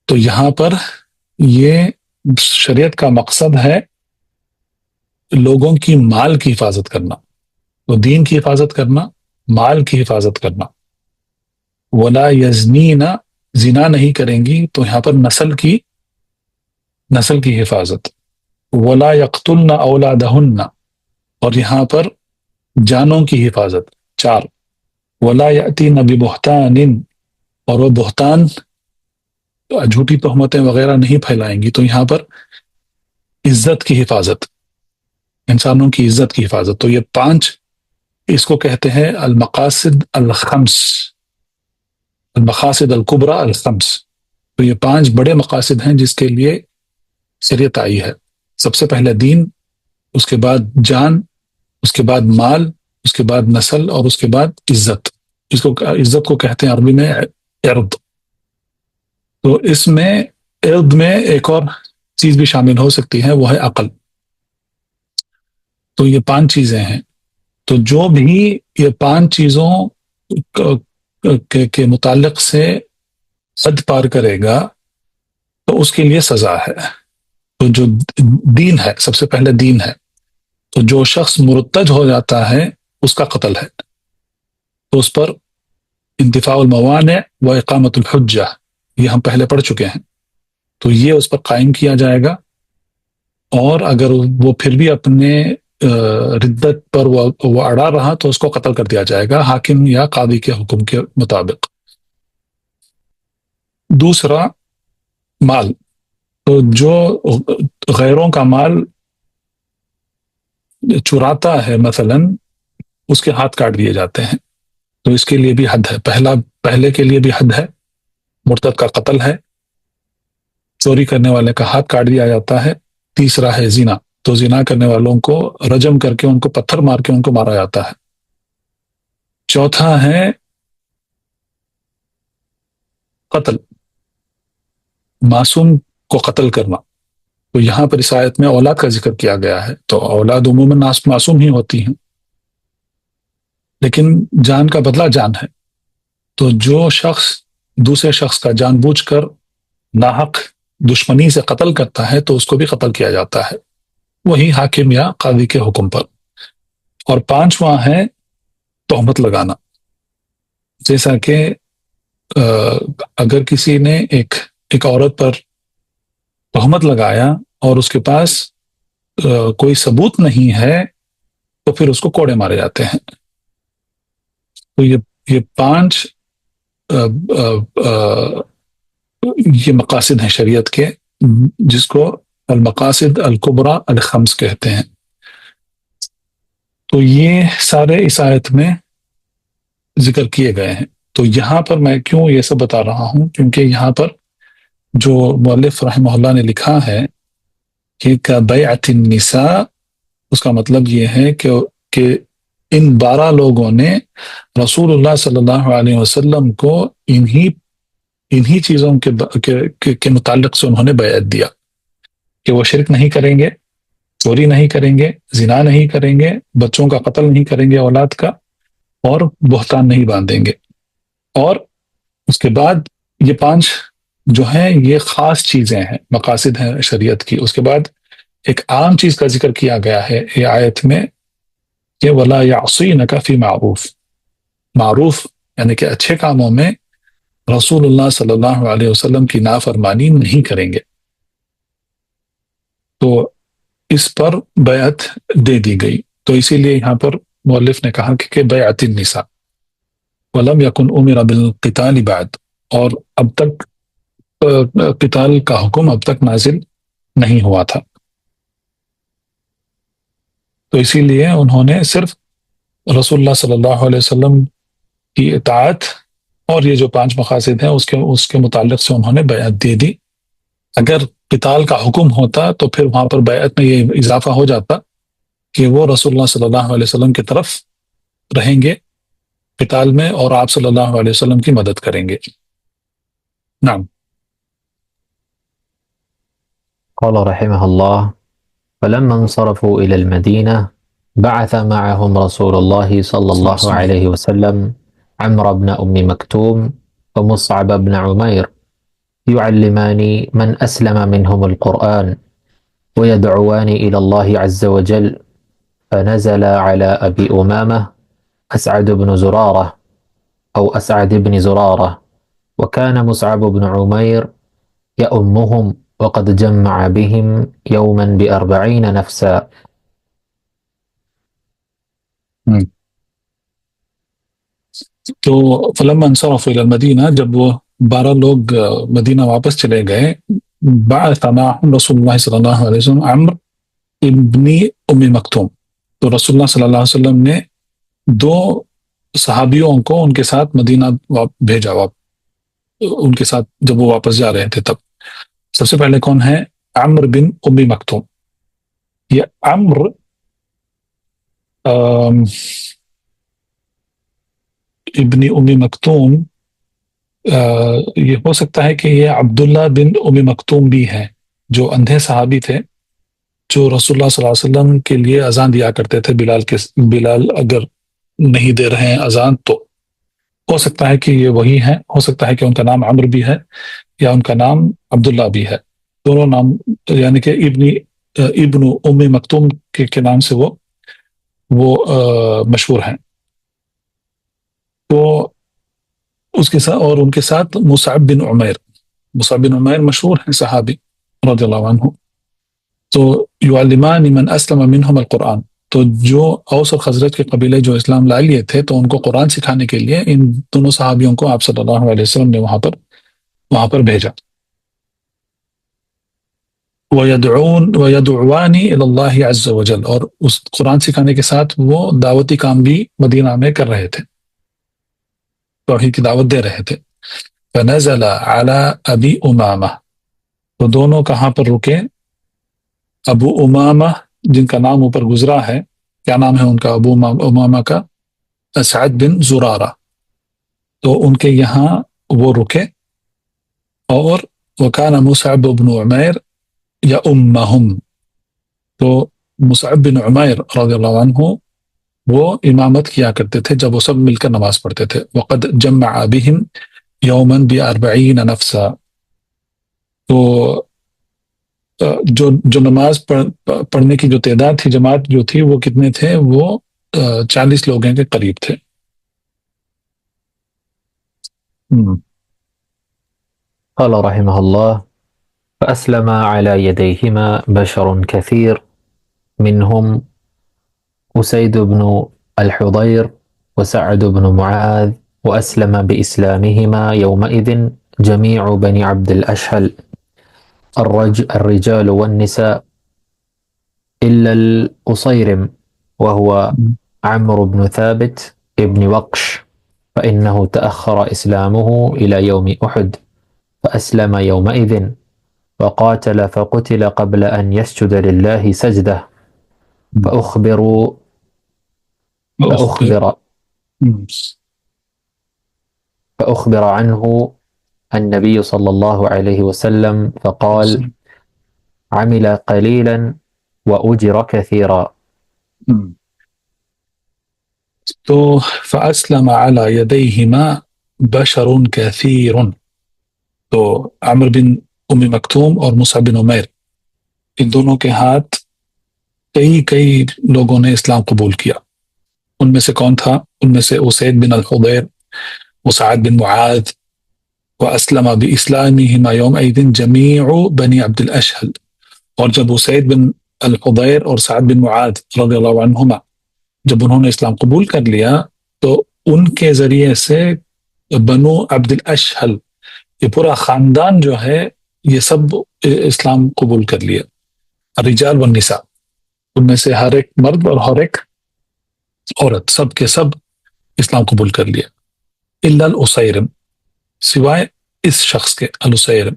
B: تو یہاں پر یہ شریعت کا مقصد ہے لوگوں کی مال کی حفاظت کرنا. تو دین کی حفاظت کرنا، مال کی حفاظت کرنا. ولا یزنین، زنا نہیں کریں گی، تو یہاں پر نسل کی حفاظت. ولا یقتلن اولادہن، اور یہاں پر جانوں کی حفاظت. 4 ولا یأتین ببہتان، اور وہ بہتان، جھوٹی تہمتیں وغیرہ نہیں پھیلائیں گی. تو یہاں پر عزت کی حفاظت، انسانوں کی عزت کی حفاظت. تو یہ 5 اس کو کہتے ہیں المقاصد الخمس، المقاصد الکبریٰ الخمس. تو یہ 5 بڑے مقاصد ہیں جس کے لیے شریعت آئی ہے. سب سے پہلے دین، اس کے بعد جان، اس کے بعد مال، اس کے بعد نسل، اور اس کے بعد عزت. عزت کو کہتے ہیں عربی میں عرض. تو اس میں عرض میں ایک اور چیز بھی شامل ہو سکتی ہے، وہ ہے عقل. تو یہ 5 چیزیں ہیں. تو جو بھی یہ 5 چیزوں کے متعلق سے حد پار کرے گا تو اس کے لیے سزا ہے. تو جو دین ہے، سب سے پہلے دین ہے. تو جو شخص مرتد ہو جاتا ہے اس کا قتل ہے. تو اس پر انتفاع الموانع و اقامت الحجہ، یہ ہم پہلے پڑھ چکے ہیں. تو یہ اس پر قائم کیا جائے گا، اور اگر وہ پھر بھی اپنے ردت پر وہ اڑا رہا تو اس کو قتل کر دیا جائے گا حاکم یا قاضی کے حکم کے مطابق. دوسرا مال. تو جو غیروں کا مال چراتا ہے مثلا، اس کے ہاتھ کاٹ دیے جاتے ہیں. تو اس کے لیے بھی حد ہے. پہلے کے لیے بھی حد ہے، مرتد کا قتل ہے، چوری کرنے والے کا ہاتھ کاٹ دیا جاتا ہے. تیسرا ہے زنا. تو زنا کرنے والوں کو رجم کر کے، ان کو پتھر مار کے ان کو مارا جاتا ہے. چوتھا ہے قتل، معصوم کو قتل کرنا. تو یہاں پر اس آیت میں اولاد کا ذکر کیا گیا ہے. تو اولاد عموماً معصوم ہی ہوتی ہیں، لیکن جان کا بدلہ جان ہے. تو جو شخص دوسرے شخص کا جان بوجھ کر ناحق دشمنی سے قتل کرتا ہے تو اس کو بھی قتل کیا جاتا ہے، وہی حاکم یا قاضی کے حکم پر. اور 5واں ہے تہمت لگانا. جیسا کہ اگر کسی نے ایک عورت پر تہمت لگایا اور اس کے پاس کوئی ثبوت نہیں ہے تو پھر اس کو کوڑے مارے جاتے ہیں. تو یہ 5 یہ مقاصد ہیں شریعت کے، جس کو المقاصد الکبریٰ الخمس کہتے ہیں. تو یہ سارے اس آیت میں ذکر کیے گئے ہیں. تو یہاں پر میں کیوں یہ سب بتا رہا ہوں؟ کیونکہ یہاں پر جو مؤلف رحمہ اللہ نے لکھا ہے کہ بیعت النساء، اس کا مطلب یہ ہے کہ ان 12 لوگوں نے رسول اللہ صلی اللہ علیہ وسلم کو انہی چیزوں کے متعلق سے انہوں نے بیعت دیا کہ وہ شرک نہیں کریں گے، چوری نہیں کریں گے، زنا نہیں کریں گے، بچوں کا قتل نہیں کریں گے اولاد کا، اور بہتان نہیں باندھیں گے. اور اس کے بعد یہ 5 جو ہیں یہ خاص چیزیں ہیں، مقاصد ہیں شریعت کی. اس کے بعد ایک عام چیز کا ذکر کیا گیا ہے یہ آیت میں کہ وَلَا يَعْصِينَكَ فِي معروف، معروف یعنی کہ اچھے کاموں میں رسول اللہ صلی اللہ علیہ وسلم کی نافرمانی نہیں کریں گے. تو اس پر بیعت دے دی گئی. تو اسی لیے یہاں پر مؤلف نے کہا کہ بیعت النساء وَلَمْ يَكُنْ أُمِرَ بِالْقِتَالِ بعد، اور اب تک قتال کا حکم اب تک نازل نہیں ہوا تھا. تو اسی لیے انہوں نے صرف رسول اللہ صلی اللہ علیہ وسلم کی اطاعت اور یہ جو 5 مقاصد ہیں اس کے متعلق سے انہوں نے بیعت دے دی. اگر قتال کا حکم ہوتا تو پھر وہاں پر بیعت میں یہ اضافہ ہو جاتا کہ وہ رسول اللہ صلی اللہ علیہ وسلم کی طرف رہیں گے قتال میں اور آپ صلی اللہ علیہ وسلم کی مدد کریں گے. نعم.
C: قال رحمه الله: فلما انصرفوا إلى المدينة بعث معهم رسول الله صلى الله عليه وسلم عمرو بن أم مكتوم ومصعب بن عمير يعلمان من أسلم منهم القرآن ويدعوان إلى الله عز وجل، فنزل على أبي أمامة أسعد بن زرارة أو أسعد بن زرارة، وكان مصعب بن عمير يأمهم وقد جمع بهم يوما ب40 نفسا.
B: تو فلما انصرفوا الى المدینہ، جب وہ 12 لوگ مدینہ واپس چلے گئے، بعث معهم رسول اللہ صلی اللہ علیہ وسلم عمرو ابن ام مکتوم، تو رسول اللہ صلی اللہ علیہ وسلم نے 2 صحابیوں کو ان کے ساتھ مدینہ بھیجا، ان کے ساتھ جب وہ واپس جا رہے تھے تب. سب سے پہلے کون ہے؟ عمرو بن ام مکتوم. یہ عمرو ابن ام مکتوم، یہ ہو سکتا ہے کہ یہ عبداللہ بن ام مکتوم بھی ہیں، جو اندھے صحابی تھے جو رسول اللہ صلی اللہ علیہ وسلم کے لیے اذان دیا کرتے تھے. بلال اگر نہیں دے رہے ہیں اذان تو ہو سکتا ہے کہ یہ وہی ہیں، ہو سکتا ہے کہ ان کا نام عمرو بھی ہے یا ان کا نام عبداللہ بھی ہے. دونوں نام یعنی کہ ابن ام مکتوم کے نام سے وہ مشہور ہیں. تو اس کے ساتھ اور ان کے ساتھ مصعب بن عمیر مشہور ہیں صحابی رضی اللہ عنہ. تو یعلمان من اسلم منہم القرآن، تو جو اوس اور خزرج کے قبیلے جو اسلام لا لیے تھے تو ان کو قرآن سکھانے کے لیے ان دونوں صحابیوں کو آپ صلی اللہ علیہ وسلم نے وہاں پر بھیجا. وَيَدْعُوَانِ إِلَى اللَّهِ عَزَّ وَجَلَ، اور اس قرآن سکھانے کے ساتھ وہ دعوتی کام بھی مدینہ میں کر رہے تھے، توحید کی دعوت دے رہے تھے. فَنَزَلَ عَلَى أَبِي أُمَامَةَ، تو دونوں کہاں پر رکے؟ ابو امامہ، جن کا نام اوپر گزرا ہے. کیا نام ہے ان کا؟ ابو امامہ کا اسعد بن زرارہ. تو ان کے یہاں وہ رکے. اور وَكَانَ مُصْعَبُ بْنُ عُمَيْرَ يَأُمَّهُمْ، تو مصعب بن عمیر رضی اللہ عنہ وہ امامت کیا کرتے تھے جب وہ سب مل کر نماز پڑھتے تھے. وَقَدْ جَمَّعَ بِهِمْ يَوْمًا ب40 نفسا، تو جو نماز پڑھنے کی جو تعداد تھی، جماعت جو تھی، وہ کتنے تھے؟ وہ 40 لوگوں کے قریب تھے.
C: قال رحمه الله: فأسلم على يديهما بشر كثير، منهم أسيد بن الحضير وسعد بن معاذ، وأسلم بإسلامهما يومئذ جميع بني عبد الأشهل، الرجال والنساء إلا الأصيرم وهو عمرو بن ثابت ابن وقش، فإنه تأخر إسلامه إلى يوم أحد فأسلم يومئذ وقاتل فقتل قبل أن يسجد لله سجدة فأخبر فأخبر عنه النبي صلى الله عليه وسلم فقال عمل قليلا وأجر كثيرا.
B: تو فأسلم على يديهما بشر كثير. تو عمر بن ام مکتوم اور مصعب بن عمیر ان دونوں کے ہاتھ کئی لوگوں نے اسلام قبول کیا. ان میں سے کون تھا؟ ان میں سے اسید بن الحضیر، وسعد بن معاذ، واسلم باسلامہما یومئذ جمیع بنی عبد الاشہل. اور جب اسید بن الحضیر اور سعد بن معاذ رضی اللہ عنہما جب انہوں نے اسلام قبول کر لیا تو ان کے ذریعے سے بنو عبد الاشہل یہ پورا خاندان جو ہے یہ سب اسلام قبول کر لیا. الرجال والنساء، ان میں سے ہر ایک مرد اور ہر ایک عورت سب کے سب اسلام قبول کر لیا. الا الاسیرم، سوائے اس شخص کے، الاسیرم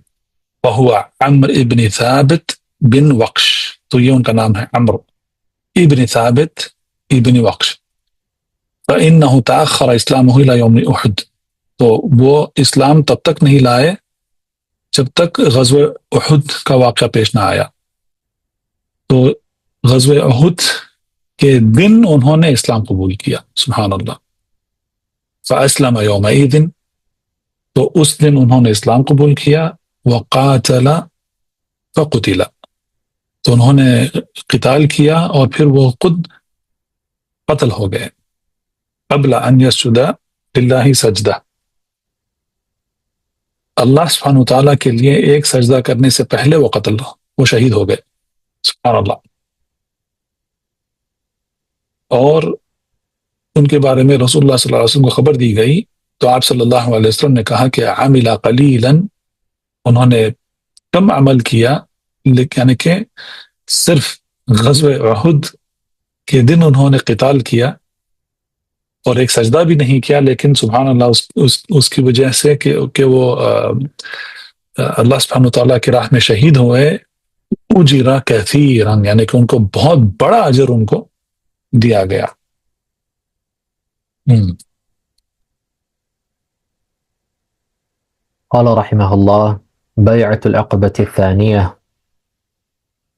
B: وہو عمر ابن ثابت بن وقش. تو یہ ان کا نام ہے عمر ابن ثابت ابن وقش. فإنه تأخر اسلامه الى یوم احد. تو وہ اسلام تب تک نہیں لائے جب تک غزوہ احد کا واقعہ پیش نہ آیا. تو غزوہ احد کے دن انہوں نے اسلام قبول کیا. سبحان اللہ. فأسلم یومئذ، تو اس دن انہوں نے اسلام قبول کیا. وقاتل فقتل، تو انہوں نے قتال کیا اور پھر وہ خود قتل ہو گئے. قبل ان یسجد للہ سجدہ، اللہ سبحانہ وتعالیٰ کے لیے ایک سجدہ کرنے سے پہلے وہ شہید ہو گئے. سبحان اللہ. اور ان کے بارے میں رسول اللہ صلی اللہ علیہ وسلم کو خبر دی گئی تو آپ صلی اللہ علیہ وسلم نے کہا کہ عمل قلیلا، انہوں نے کم عمل کیا، یعنی کہ صرف غزوہ احد کے دن انہوں نے قتال کیا اور ایک سجدہ بھی نہیں کیا، لیکن سبحان اللہ اس کی وجہ سے کہ وہ اللہ سبحانہ وتعالیٰ کی راہ میں شہید ہوئے. اجر کثیرا، یعنی کہ ان کو بہت بڑا اجر ان کو دیا گیا.
C: قال رحمه الله: بيعة العقبة الثانية.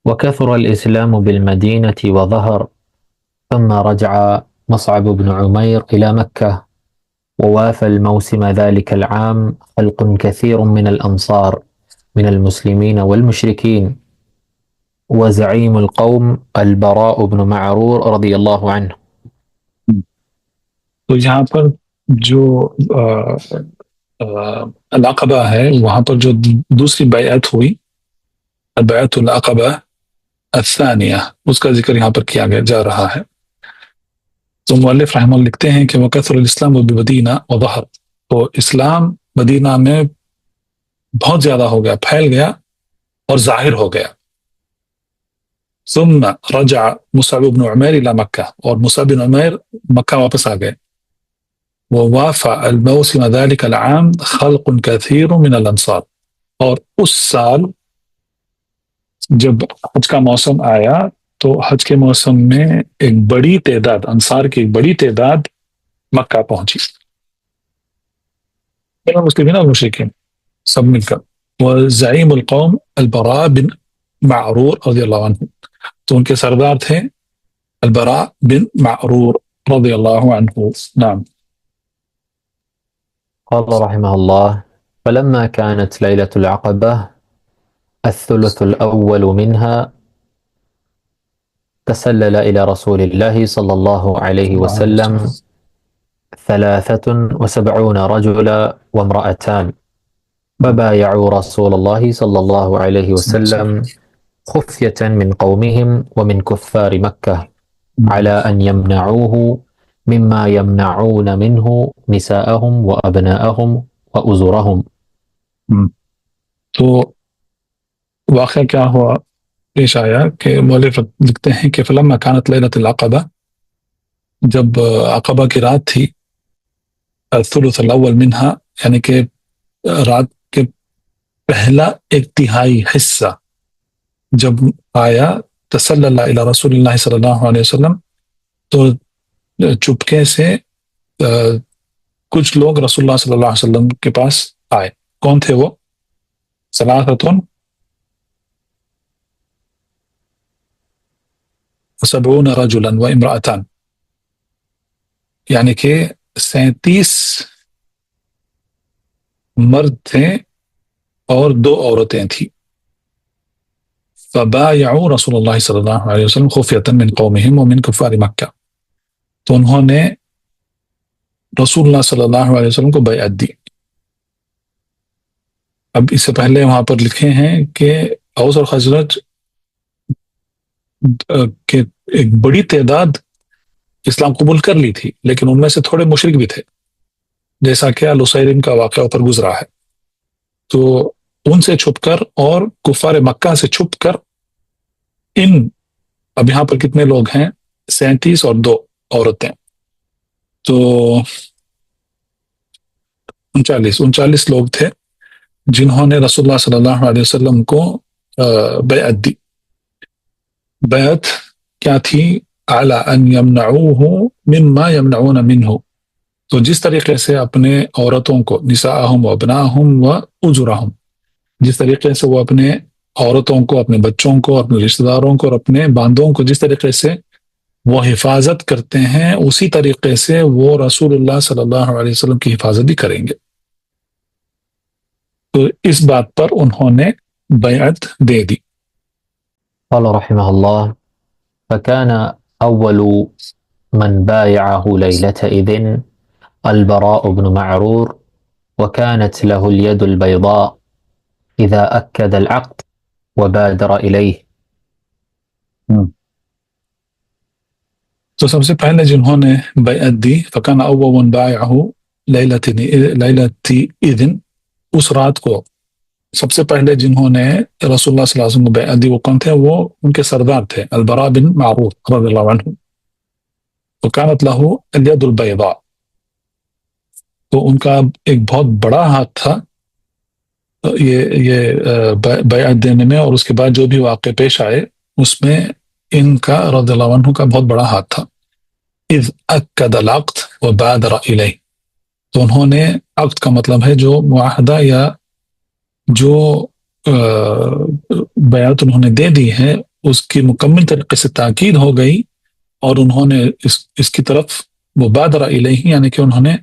C: وكثر الإسلام بالمدينة وظهر، ثم رجع مصعب بن عمير إلى مكة، ووافى الموسم ذلك العام خلق كثير من الأنصار من المسلمين والمشركين، وزعيم القوم البراء بن معرور رضي الله عنه.
B: تو یہاں پر جو العقبہ ہے وہاں پر جو دوسری بیعت ہوئی، بیعت العقبہ الثانیہ، اس کا ذکر یہاں پر کیا جا رہا ہے. تو مؤلف رحمہ اللہ لکھتے ہیں کہ وکثر الاسلام بمدینہ وظہر، تو اسلام مدینہ میں بہت زیادہ ہو گیا، پھیل گیا اور ظاہر ہو گیا. ثم رجع مصعب بن عمیر الی مکہ، اور مصعب بن عمیر مکہ واپس آ گئے. ووافى الموسم ذلك العام خلق كثير من الانصار، اور اس سال جب حج کا موسم آیا تو حج کے موسم میں ایک بڑی تعداد، انصار کی ایک بڑی تعداد مکہ پہنچی، مسلمین اور مشرکین سب مل کر. وزعیم القوم البراء بن معرور رضی اللہ عنہ، تو ان کے سردار تھے البراء بن معرور رضی اللہ عنہ. نعم.
C: قال رحمه الله: فلما كانت ليلة العقبة الثلث الأول منها تسلل إلى رسول الله صلى الله عليه وسلم 73 رجلا وامرأتان، فبايعوا رسول الله صلى الله عليه وسلم خفية من قومهم ومن كفار مكة على أن يمنعوه مما يمنعون منه نساءهم وأبناءهم وأزورهم.
B: تو واقعہ کیا ہوا پیش آیا کہ مؤلف لکھتے ہیں کہ فلما كانت ليلة العقبہ، جب عقبہ کی رات تھی، الثلث الاول منها یعنی کہ رات کے پہلا ایک تہائی حصہ جب آیا تسلل الی رسول اللہ صلی اللہ علیہ وسلم تو چپکے سے کچھ لوگ رسول اللہ صلی اللہ علیہ وسلم کے پاس آئے. کون تھے وہ؟ ثلاثۃ وسبعون رجلا وامرأتان، یعنی کہ 37 مرد تھے اور 2 عورتیں تھیں. فبايعوا رسول اللہ صلی اللہ علیہ وسلم خفیۃ من قومہم ومن کفار مکہ، تو انہوں نے رسول اللہ صلی اللہ علیہ وسلم کو بیعت دی. اب اس سے پہلے وہاں پر لکھے ہیں کہ اوس اور خزرج کہ ایک بڑی تعداد اسلام قبول کر لی تھی، لیکن ان میں سے تھوڑے مشرک بھی تھے، جیسا کہ الاسیرم کا واقعہ اوپر گزرا ہے. تو ان سے چھپ کر اور کفار مکہ سے چھپ کر اب یہاں پر کتنے لوگ ہیں؟ 37 اور 2 عورتیں، تو 39 لوگ تھے جنہوں نے رسول اللہ صلی اللہ علیہ وسلم کو بیعت دی. بیعت کیا تھی؟ اعلی ان یمنعوہ مما یمنعون منہ، تو جس طریقے سے اپنے عورتوں کو نساءہم و ابناہم و اجرہم، جس طریقے سے وہ اپنے عورتوں کو، اپنے بچوں کو، اپنے رشتہ داروں کو اور اپنے باندوں کو جس طریقے سے وہ حفاظت کرتے ہیں، اسی طریقے سے وہ رسول اللہ صلی اللہ علیہ وسلم کی حفاظت بھی کریں گے. تو اس بات پر انہوں نے بیعت دے دی.
C: قال رحمه الله: فكان أول من بايعه ليلتئذ البراء بن معرور، وكانت له اليد البيضاء إذا أكد العقد وبادر إليه.
B: تو سب سے پہلے جنہوں نے بیعت دی فکان اول من بايعه ليلتئذ، اس رات کو سب سے پہلے جنہوں نے رسول اللہ صلی اللہ علیہ وسلم کو بیعت دی وہ کون تھے؟ وہ ان کے سردار تھے البراء بن معرور رضی اللہ عنہ. وكانت له اليد البيضاء، تو ان کا ایک بہت بڑا ہاتھ تھا یہ بیعت دینے میں، اور اس کے بعد جو بھی واقع پیش آئے اس میں ان کا رضی اللہ عنہ کا بہت بڑا ہاتھ تھا. اذ اکد العقد وبادر الیہ، تو انہوں نے عقد کا مطلب ہے جو معاہدہ یا جو بیعت انہوں نے دے دی ہے اس کی مکمل طریقے سے تاکید ہو گئی، اور انہوں نے اس کی طرف وبادر الیہ، یعنی کہ انہوں نے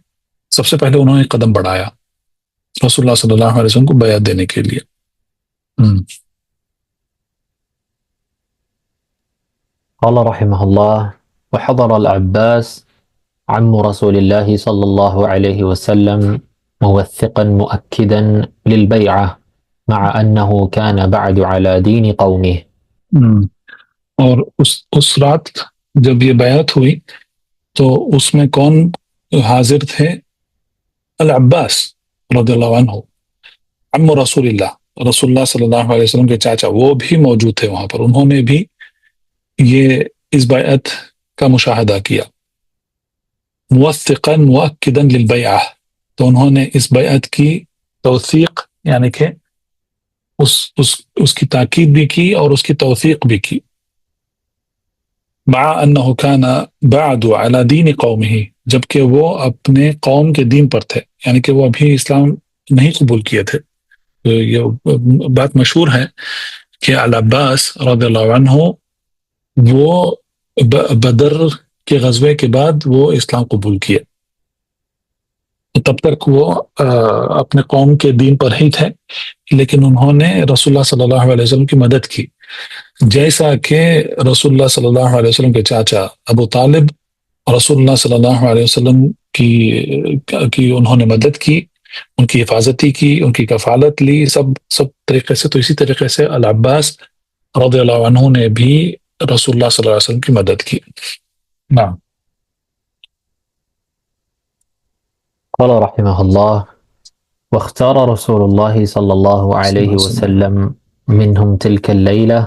B: سب سے پہلے انہوں نے قدم بڑھایا رسول اللہ صلی اللہ علیہ وسلم کو بیعت دینے کے لیے.
C: قال رحمه الله: وحضر العباس عم رسول الله صلى الله عليه وسلم موثقا مؤكدا للبيعة مع أنه كان بعد على دين قومه.
B: اور اس رات جب یہ بیعت ہوئی تو اس میں کون حاضر تھے؟ العباس رضی اللہ عنہ، عم رسول اللہ، رسول اللہ صلی اللہ علیہ وسلم کے چاچا، وہ بھی موجود تھے وہاں پر. انہوں نے بھی یہ اس بیعت کا مشاہدہ کیا. موثقا مؤکدا للبیعہ، تو انہوں نے اس بیعت کی توثیق یعنی کہ اس کی تاکید بھی کی اور اس کی توثیق بھی کی. مع انہ کان بعد علی دین قومہ، جبکہ وہ اپنے قوم کے دین پر تھے، یعنی کہ وہ ابھی اسلام نہیں قبول کیے تھے. یہ بات مشہور ہے کہ العباس رضی اللہ عنہ وہ بدر کے غزوے کے بعد وہ اسلام قبول کیے، تب تک وہ اپنے قوم کے دین پر ہی تھے، لیکن انہوں نے رسول اللہ صلی اللہ علیہ وسلم کی مدد کی، جیسا کہ رسول اللہ صلی اللہ علیہ وسلم کے چاچا ابو طالب رسول اللہ صلی اللہ علیہ وسلم کی انہوں نے مدد کی، ان کی حفاظتی کی، ان کی کفالت لی، سب طریقے سے. تو اسی طریقے سے العباس رضی اللہ عنہ نے بھی رسول اللہ صلی اللہ علیہ وسلم کی مدد کی. نعم.
C: قال رحمه الله: واختار رسول الله صلى الله عليه وسلم منهم تلك الليلة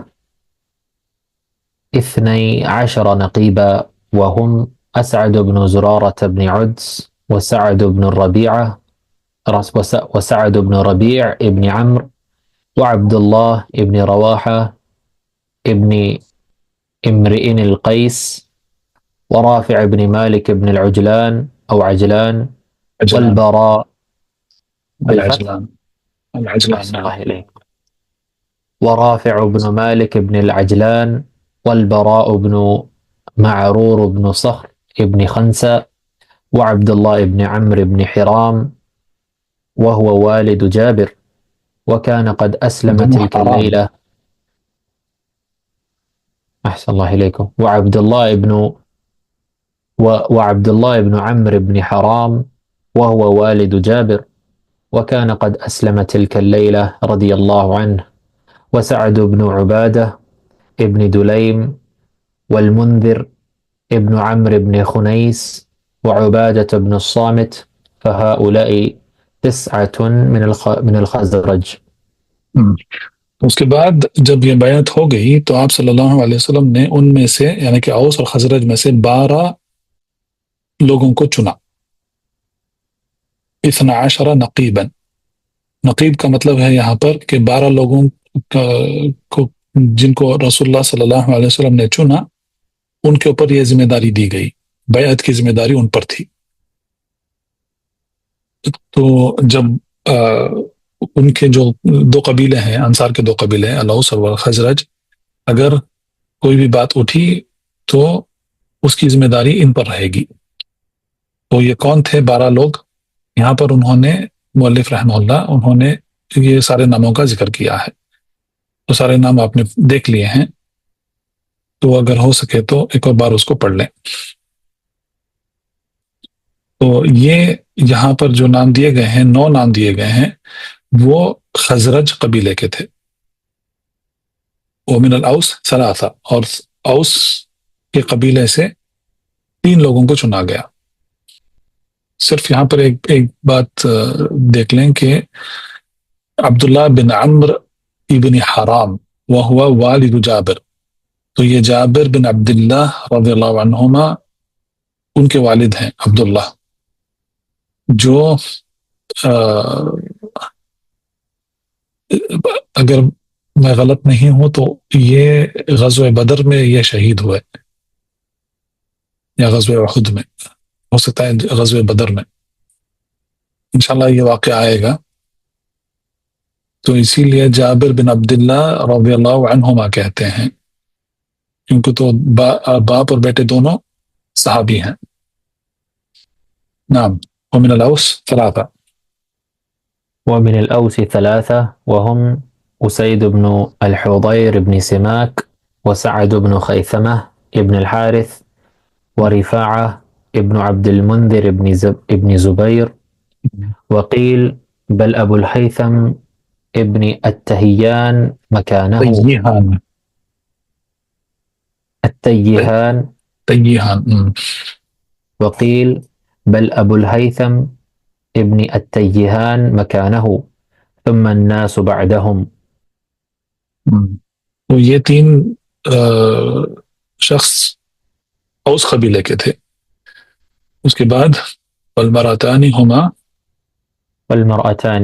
C: 12 نقيبا، وهم أسعد بن زرارة بن عدس وسعد بن الربيعة وسعد بن ربيع ابن عمرو وعبد الله ابن رواحة ابن امرئ القيس ورافع بن مالك بن العجلان أو عجلان والبراء
B: العجلان
C: أحسن الله إليك ورافع بن مالك بن العجلان والبراء بن معرور بن صخر ابن خنسة وعبد الله بن عمرو بن حرام وهو والد جابر وكان قد أسلم تلك الليلة أحسن الله إليكم وعبد الله بن عمرو بن حرام وهو والد جابر وكان قد أسلم تلك الليلة رضي الله عنه وسعد بن عبادة ابن دليم والمنذر ابن عمرو بن خنيس وعبادة بن الصامت فهؤلاء 9 من الخزرج.
B: اس کے بعد جب یہ بیعت ہو گئی تو آپ صلی اللہ علیہ وسلم نے ان میں سے یعنی کہ اوس اور خزرج میں سے 12 لوگوں کو چنا. 12 نقیبا. نقیب کا مطلب ہے یہاں پر کہ 12 لوگوں کو جن کو رسول اللہ صلی اللہ علیہ وسلم نے چنا ان کے اوپر یہ ذمہ داری دی گئی. بیعت کی ذمہ داری ان پر تھی. تو جب ان کے جو 2 قبیلے ہیں انصار کے 2 قبیلے ہیں الاوس اور خزرج اگر کوئی بھی بات اٹھی تو اس کی ذمہ داری ان پر رہے گی. تو یہ کون تھے 12 لوگ؟ یہاں پر انہوں نے مؤلف رحمہ اللہ انہوں نے یہ سارے ناموں کا ذکر کیا ہے. تو سارے نام آپ نے دیکھ لیے ہیں تو اگر ہو سکے تو ایک اور بار اس کو پڑھ لیں. تو یہ یہاں پر جو نام دیے گئے ہیں 9 نام دیے گئے ہیں وہ خزرج قبیلے کے تھے. ومن الاوس 3 اور اوس کے قبیلے سے 3 لوگوں کو چنا گیا. صرف یہاں پر ایک بات دیکھ لیں کہ عبداللہ بن عمرو ابن حرام وہو والد جابر. تو یہ جابر بن عبداللہ رضی اللہ عنہما ان کے والد ہیں عبداللہ جو اگر میں غلط نہیں ہوں تو یہ غزوہ بدر میں یہ شہید ہوئے یا غزوہ احد میں ہو سکتا ہے غزوہ بدر میں انشاءاللہ یہ واقعہ آئے گا. تو اسی لیے جابر بن عبداللہ رضی اللہ عنہما کہتے ہیں کیونکہ تو باپ اور بیٹے دونوں صحابی ہیں. نعم. ومن الأوس 3
C: ومن الأوس 3 وهم أسيد بن الحضير بن سماك وسعد بن خيثمة ابن الحارث ورفاعة ابن عبد المنذر ابن زبير وقيل بل أبو الهيثم ابن التهيان مكانه التيهان وقيل بل أبو الهيثم ابن التيهان مكانه ثم الناس بعدهم.
B: تو یہ 3 شخص اوس قبیلے کے تھے. اس کے بعد والمرأتان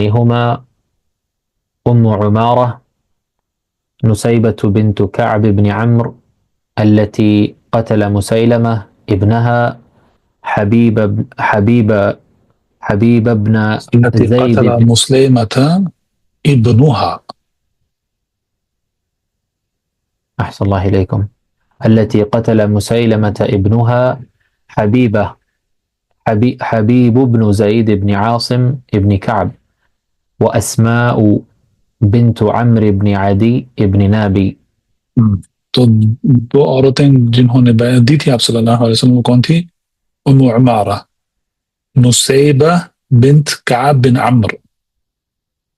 C: هما أم عمارة نسيبة بنت كعب بن عمرو التي قتل مسيلمة ابنها حبيب ابن
B: التي
C: زيد
B: قتل مسلمة ابنها
C: أحسن الله إليكم التي قتل مسيلمة ابنها حبيب بن زيد بن عاصم ابن كعب وأسماء بنت عمرو بن عدي ابن نابي.
B: تو 2 عورتیں جنہوں نے بیعت دی تھی آپ صلی اللہ علیہ وسلم کون تھی؟ ام عمارہ نسیبہ بنت کعب بن عمرو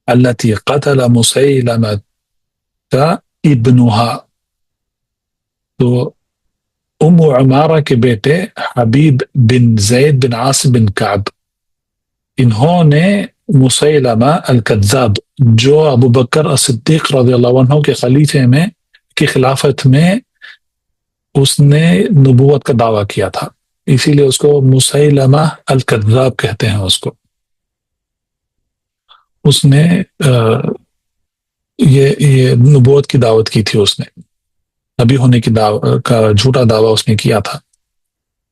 B: التي قتل مسيلمة ابنها. تو ام عمارہ کے بیٹے حبیب بن زید بن عاصم بن کعب انہوں نے مسیلمہ الکذاب جو ابو بکر الصدیق رضی اللہ عنہ کے خلیفے میں کی خلافت میں اس نے نبوت کا دعویٰ کیا تھا اسی لیے اس کو مسیلمہ الکذاب کہتے ہیں اس کو. اس نے یہ نبوت کی دعوت کی تھی، اس نے نبی ہونے کی کا جھوٹا دعویٰ اس نے کیا تھا،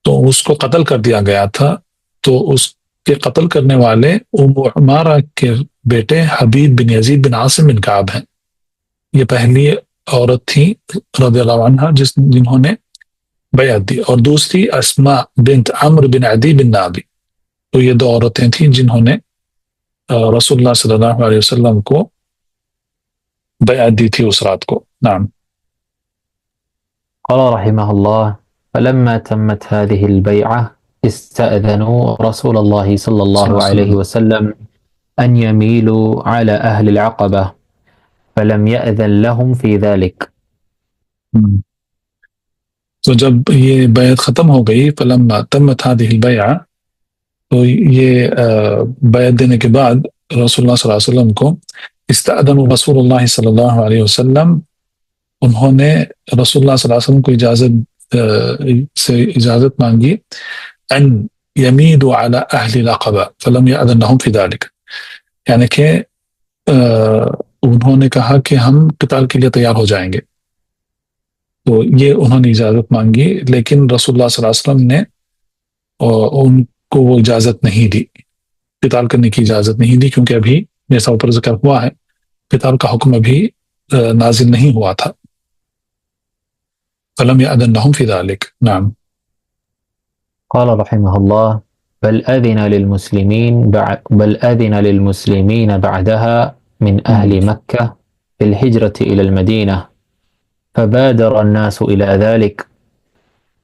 B: تو اس کو قتل کر دیا گیا تھا. تو اس کے قتل کرنے والے ام عمارہ کے بیٹے حبیب بن یزید بن عاصم بن کعب ہیں. یہ پہلی عورت تھی رضی اللہ عنہ جنہوں نے بیعت دی، اور دوسری اسماء بنت عمرو بن عدی بن نابی. تو یہ دو عورتیں تھیں جنہوں نے رسول اللہ صلی اللہ علیہ وسلم کو بیعت دی تھی اس رات کو. نعم.
C: قال رحمه الله: فلما تمت هذه البيعة استأذنوا رسول الله صلى الله عليه وسلم أن يميلوا على أهل العقبة فلم يأذن لهم في ذلك.
B: تو جب یہ بیعت ختم ہو گئی، فلما تمت هذه البيعة، تو یہ بیعت دینے کے بعد رسول اللہ صلی اللہ علیہ وسلم کو استأذنوا رسول اللہ صلی اللہ علیہ وسلم، انہوں نے رسول اللہ صلی اللہ علیہ وسلم کو اجازت مانگی ان یمیدوا علی اہل العقبہ فلم یأذن لهم فی ذلک، یعنی کہ انہوں نے کہا کہ ہم قتال کے لیے تیار ہو جائیں گے. تو یہ انہوں نے اجازت مانگی، لیکن رسول اللہ صلی اللہ علیہ وسلم نے ان کو وہ اجازت نہیں دی، قتال کرنے کی اجازت نہیں دی، کیونکہ ابھی جیسا اوپر ذکر ہوا ہے قتال کا حکم ابھی نازل نہیں ہوا تھا. فلم يأذن لهم في ذلك. نعم.
C: قال رحمه الله: بل أذن للمسلمين بعدها من أهل مكة في الهجرة إلى المدينة، فبادر الناس إلى ذلك،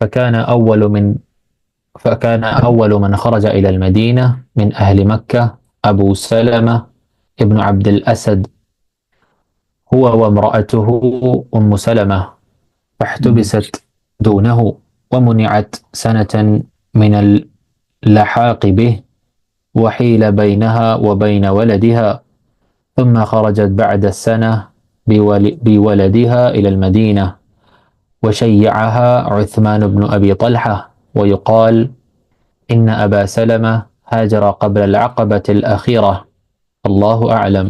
C: فكان أول من خرج إلى المدينة من أهل مكة أبو سلمة ابن عبد الأسد هو وامرأته أم سلمة، فاحتبست دونه ومنعت سنة من اللحاق به، وحيل بينها وبين ولدها، ثم خرجت بعد السنة بولدها إلى المدينة، وشيعها عثمان بن أبي طلحة، ويقال إن أبا سلمة هاجر قبل العقبة الأخيرة، الله أعلم.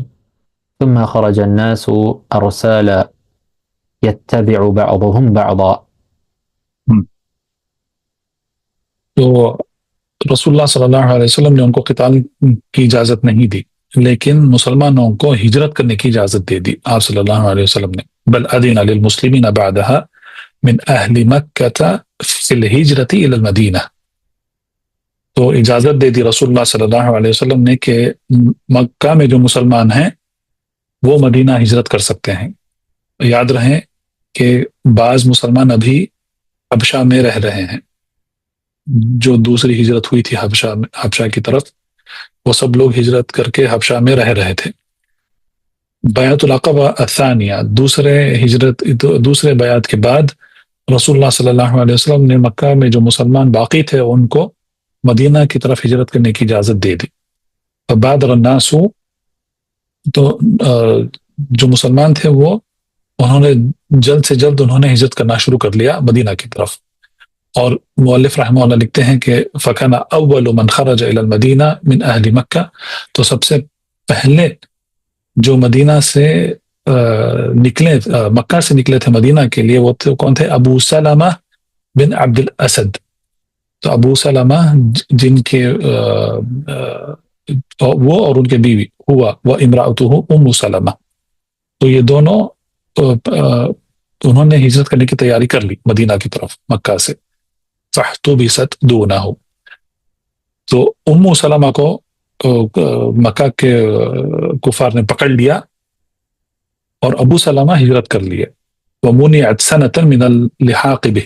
C: ثم خرج الناس أرسالا يتبع بعضهم بعضا.
B: تو رسول اللہ صلی اللہ علیہ وسلم نے ان کو قتال کی اجازت نہیں دی، لیکن مسلمانوں کو ہجرت کرنے کی اجازت دے دی آپ صلی اللہ علیہ وسلم نے. بل اذن للمسلمین بعدها من اہل مکہ فی الہجرت الی المدینہ، تو اجازت دے دی رسول اللہ صلی اللہ علیہ وسلم نے کہ مکہ میں جو مسلمان ہیں وہ مدینہ ہجرت کر سکتے ہیں. یاد رہیں کہ بعض مسلمان ابھی حبشہ میں رہ رہے ہیں، جو دوسری ہجرت ہوئی تھی حبشہ کی طرف، وہ سب لوگ ہجرت کر کے حبشہ میں رہ رہے تھے. بیعت العقبہ الثانیہ، دوسرے بیعت کے بعد رسول اللہ صلی اللہ علیہ وسلم نے مکہ میں جو مسلمان باقی تھے ان کو مدینہ کی طرف ہجرت کرنے کی اجازت دے دی. فبادر الناس، تو جو مسلمان تھے وہ انہوں نے جلد سے جلد انہوں نے ہجرت کرنا شروع کر لیا مدینہ کی طرف. اور مؤلف رحمہ اللہ لکھتے ہیں کہ فکان اول من خرج الى المدینہ من اہل مکہ، تو سب سے پہلے جو مدینہ سے نکلے، مکہ سے نکلے تھے مدینہ کے لیے، وہ کون تھے؟ ابو سلمہ بن عبد الاسد. تو ابو سلمہ جن کے وہ اور ان کے بیوی ہوا و امراؤتہ ام سلمہ، تو یہ دونوں انہوں نے ہجرت کرنے کی تیاری کر لی مدینہ کی طرف مکہ سے. فاحتبست دونہ، تو ام سلمہ کو مکہ کے کفار نے پکڑ لیا اور ابو سلمہ ہجرت کر لیے. ومنعت سنة من اللحاق به،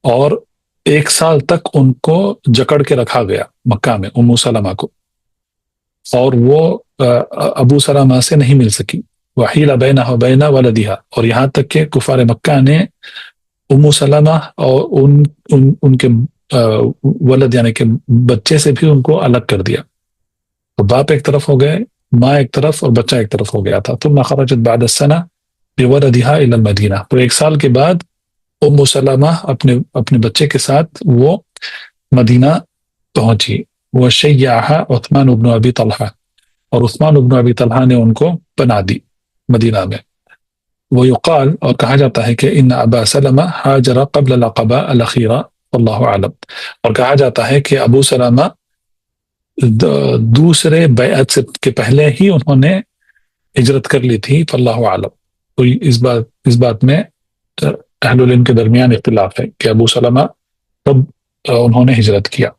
B: اور 1 سال تک ان کو جکڑ کے رکھا گیا مکہ میں ام سلمہ کو، اور وہ ابو سلمہ سے نہیں مل سکی. وحیل بینہ و بین ولدہا، اور یہاں تک کہ کفار مکہ نے ام سلمہ اور ان کے ولد یعنی کہ بچے سے بھی ان کو الگ کر دیا. تو باپ ایک طرف ہو گئے، ماں ایک طرف اور بچہ ایک طرف ہو گیا تھا. ثم خرجت بعد السنہ بولدہا الی المدینہ، تو 1 سال کے بعد ام سلمہ اپنے بچے کے ساتھ وہ مدینہ پہنچی. وشیعها عثمان بن ابی طلحہ، اور عثمان بن ابی طلحہ نے ان کو پناہ دی مدینہ میں. ویقال، اور کہا جاتا ہے کہ ان ابا سلمہ ہاجر قبل العقبہ الاخیرہ واللہ اعلم، اور کہا جاتا ہے کہ ابو سلمہ دوسرے بیعت سے کے پہلے ہی انہوں نے ہجرت کر لی تھی، فاللہ اعلم. تو اس بات میں اہل العلم کے درمیان اختلاف ہے کہ ابو سلمہ کب انہوں نے ہجرت کیا.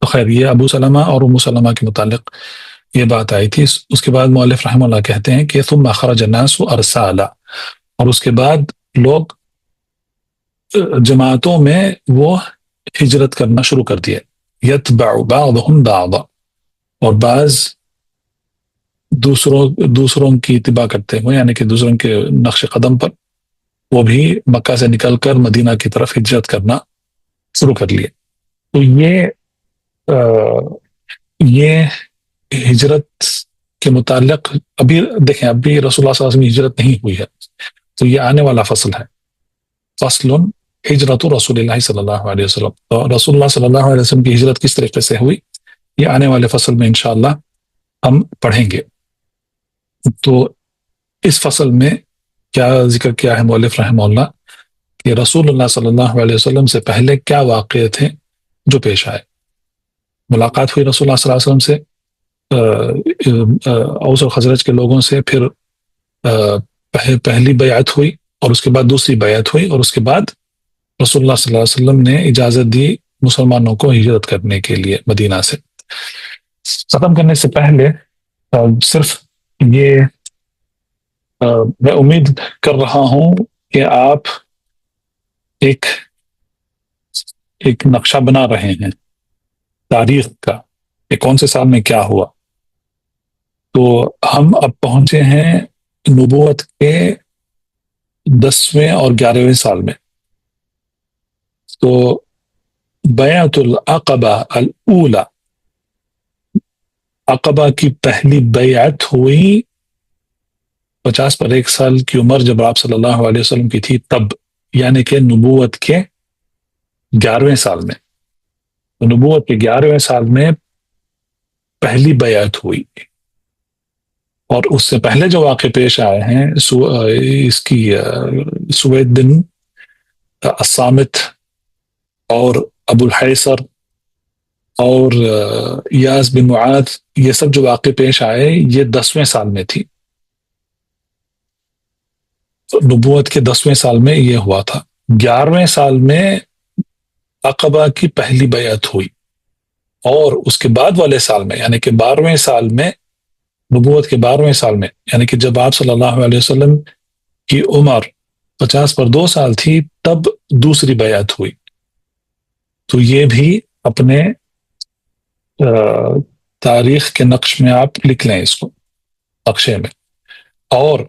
B: تو خیر، یہ ابو سلمہ اور ام سلمہ کے متعلق یہ بات آئی تھی. اس کے بعد مؤلف رحمہ اللہ کہتے ہیں کہ ثم خرج الناس ارسالا، اور اس کے بعد لوگ جماعتوں میں وہ ہجرت کرنا شروع کر دیے. یتبع بعضهم بعضا، اور بعض دوسروں کی اتباع کرتے ہوئے، یعنی کہ دوسروں کے نقش قدم پر وہ بھی مکہ سے نکل کر مدینہ کی طرف ہجرت کرنا شروع کر لیے. تو یہ ہجرت کے متعلق ابھی دیکھیں، ابھی رسول اللہ صلی اللہ علیہ وسلم کی ہجرت نہیں ہوئی ہے، تو یہ آنے والا فصل ہے. فصل ہجرت رسول اللہ صلی اللہ علیہ وسلم. تو رسول اللہ صلی اللہ علیہ وسلم کی ہجرت کس طریقے سے ہوئی، یہ آنے والے فصل میں انشاءاللہ ہم پڑھیں گے. تو اس فصل میں کیا ذکر کیا ہے مؤلف رحمہ اللہ کہ رسول اللہ صلی اللہ علیہ وسلم سے پہلے کیا واقعے تھے جو پیش آئے. ملاقات ہوئی رسول اللہ صلی اللہ علیہ وسلم سے، اوس اور خزرج کے لوگوں سے، پھر پہلی بیعت ہوئی، اور اس کے بعد دوسری بیعت ہوئی، اور اس کے بعد رسول اللہ صلی اللہ علیہ وسلم نے اجازت دی مسلمانوں کو ہجرت کرنے کے لیے مدینہ سے. ختم کرنے سے پہلے صرف یہ میں امید کر رہا ہوں کہ آپ ایک نقشہ بنا رہے ہیں تاریخ کا کہ کون سے سال میں کیا ہوا. تو ہم اب پہنچے ہیں نبوت کے 10ویں اور 11ویں سال میں. تو بیعت العقبہ الاولی، عقبہ کی پہلی بیعت ہوئی 50 پر 1 سال کی عمر جب آپ صلی اللہ علیہ وسلم کی تھی تب، یعنی کہ نبوت کے 11ویں سال میں. تو نبوت کے 11ویں سال میں پہلی بیعت ہوئی. اور اس سے پہلے جو واقع پیش آئے ہیں اس کی سوید بن الصامت اور ابو الحیثر اور یاس بن معاذ، یہ سب جو واقع پیش آئے یہ 10ویں سال میں تھی. نبوت کے 10ویں سال میں یہ ہوا تھا. 11ویں سال میں عقبہ کی پہلی بیعت ہوئی، اور اس کے بعد والے سال میں یعنی کہ 12ویں سال میں، نبوت کے 12ویں سال میں، یعنی کہ جب آپ صلی اللہ علیہ وسلم کی عمر 50 پر 2 سال تھی تب دوسری بیعت ہوئی. تو یہ بھی اپنے تاریخ کے نقش میں آپ لکھ لیں اس کو نقشے میں. اور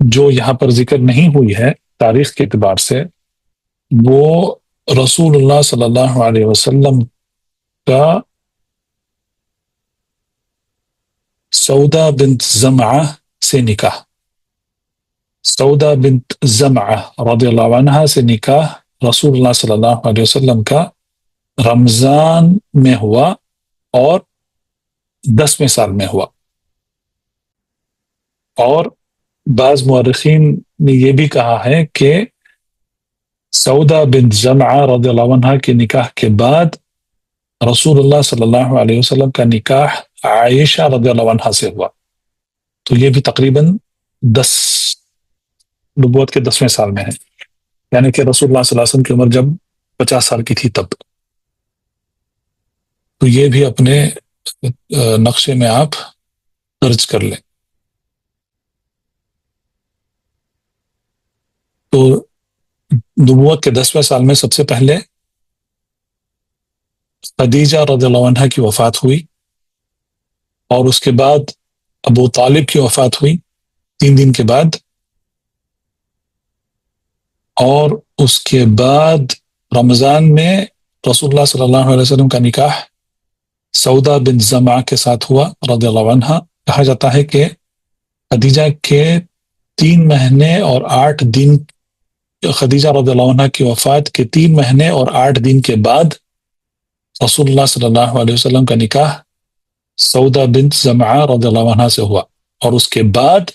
B: جو یہاں پر ذکر نہیں ہوئی ہے تاریخ کے اعتبار سے، وہ رسول اللہ صلی اللہ علیہ وسلم کا سودا بنت زمعہ سے نکاح. سودا بنت زمعہ رضی اللہ عنہ سے نکاح رسول اللہ صلی اللہ علیہ وسلم کا رمضان میں ہوا اور 10ویں سال میں ہوا. اور بعض مورخین نے یہ بھی کہا ہے کہ سودا بنت زمعہ رضی اللہ عنہ کے نکاح کے بعد رسول اللہ صلی اللہ علیہ وسلم کا نکاح عائشہ رضی اللہ عنہ سے ہوا. تو یہ بھی تقریباً نبوت کے 10ویں سال میں ہے، یعنی کہ رسول اللہ صلی اللہ علیہ وسلم کی عمر جب 50 سال کی تھی تب. تو یہ بھی اپنے نقشے میں آپ درج کر لیں. تو نبوت کے 10ویں سال میں سب سے پہلے خدیجہ رضی اللہ عنہ کی وفات ہوئی، اور اس کے بعد ابو طالب کی وفات ہوئی 3 دن کے بعد، اور اس کے بعد رمضان میں رسول اللہ صلی اللہ علیہ وسلم کا نکاح سودا بن زمعہ کے ساتھ ہوا رضی اللہ عنہ. کہا جاتا ہے کہ خدیجہ کے 3 مہینے اور 8 دن خدیجہ رضی اللہ عنہ کی وفات کے 3 مہینے اور 8 دن کے بعد رسول اللہ صلی اللہ علیہ وسلم کا نکاح سودا بنت زمعہ رضی اللہ عنہ سے ہوا، اور اس کے بعد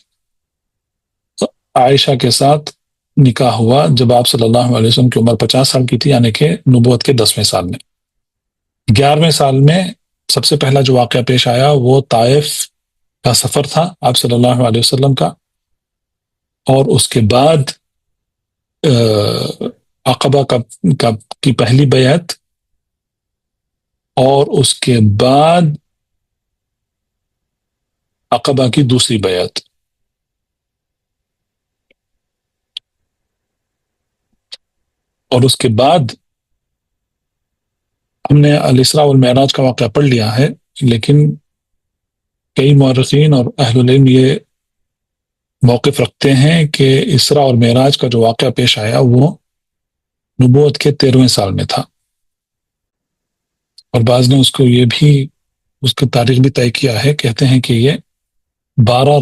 B: عائشہ کے ساتھ نکاح ہوا جب آپ صلی اللہ علیہ وسلم کی عمر 50 سال کی تھی، یعنی کہ نبوت کے 10ویں سال میں۔ 11ویں سال میں سب سے پہلا جو واقعہ پیش آیا وہ طائف کا سفر تھا آپ صلی اللہ علیہ وسلم کا، اور اس کے بعد عقبہ کی پہلی بیعت، اور اس کے بعد عقبہ کی دوسری بیعت۔ اور اس کے بعد ہم نے الاسراء والمعراج کا واقعہ پڑھ لیا ہے، لیکن کئی مورخین اور اہل العلم یہ موقف رکھتے ہیں کہ اسراء اور معراج کا جو واقعہ پیش آیا وہ نبوت کے 13ویں سال میں تھا، اور بعض نے اس کو یہ بھی اس کی تاریخ بھی طے کیا ہے، کہتے ہیں کہ یہ 12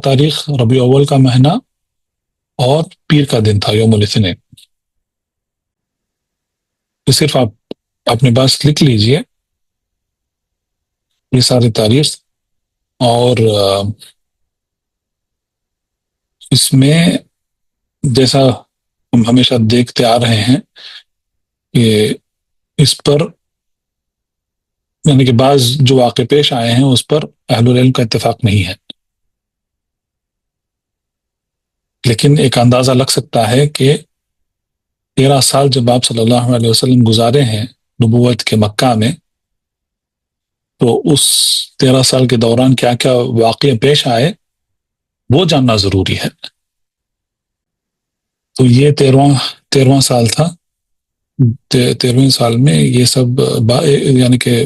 B: تاریخ ربیع الاول کا مہینہ اور پیر کا دن تھا، یوم الاثنین۔ صرف آپ اپنے پاس لکھ لیجئے یہ ساری تاریخ، اور اس میں جیسا ہم ہمیشہ دیکھتے آ رہے ہیں کہ اس پر یعنی کہ بعض جو واقع پیش آئے ہیں اس پر اہل العلم کا اتفاق نہیں ہے، لیکن ایک اندازہ لگ سکتا ہے کہ 13 سال جب آپ صلی اللہ علیہ وسلم گزارے ہیں نبوت کے مکہ میں، تو اس 13 سال کے دوران کیا کیا واقعے پیش آئے وہ جاننا ضروری ہے۔ تو یہ 13واں سال تھا، 13ویں سال میں یہ سب یعنی کہ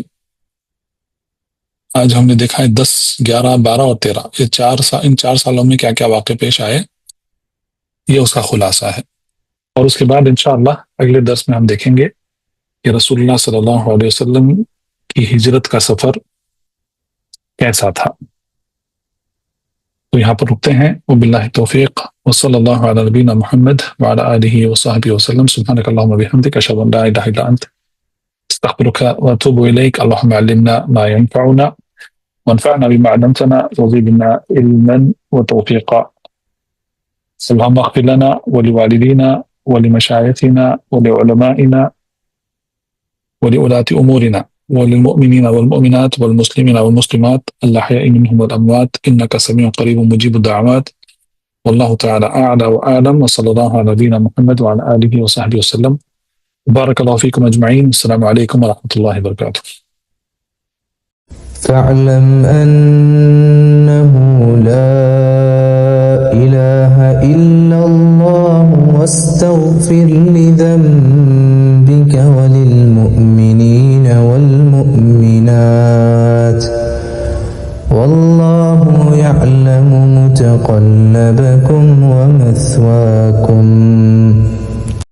B: آج ہم نے دیکھا ہے 10، 11، 12 اور 13، یہ ان 4 سالوں میں کیا کیا واقع پیش آئے، یہ اس کا خلاصہ ہے۔ اور اس کے بعد انشاءاللہ اگلے درس میں ہم دیکھیں گے کہ رسول اللہ صلی اللہ علیہ وسلم کی ہجرت کا سفر کیسا تھا۔ تو یہاں پر رکتے ہیں، وباللہ توفیق، وصلی اللہ علی نبینا محمد وعلی آلہ وصحبہ وسلم، سبحانک اللہم وبحمدک، اشہد ان لا الہ الا انت، استغفرک واتوب الیک، اللہم علمنا ما ينفعنا وانفعنا بما علمتنا وزدنا علما وتوفیقا، اللہم اغفر لنا ولوالدینا ولمشایخنا ولعلمائنا ولولاة امورنا وللمؤمنين والمؤمنات والمسلمين والمسلمات الأحياء منهم والأموات إنك سميع قريب مجيب الدعوات، والله تعالى أعلى وأعلم، وصلى الله على نبينا محمد وعلى آله وصحبه وسلم، بارك الله فيكم أجمعين، السلام عليكم ورحمة الله وبركاته.
D: فاعلم أنه لا إله إلا الله واستغفر لذنبك وللمؤمنين والمؤمنات، والله يعلم متقلبكم ومثواكم.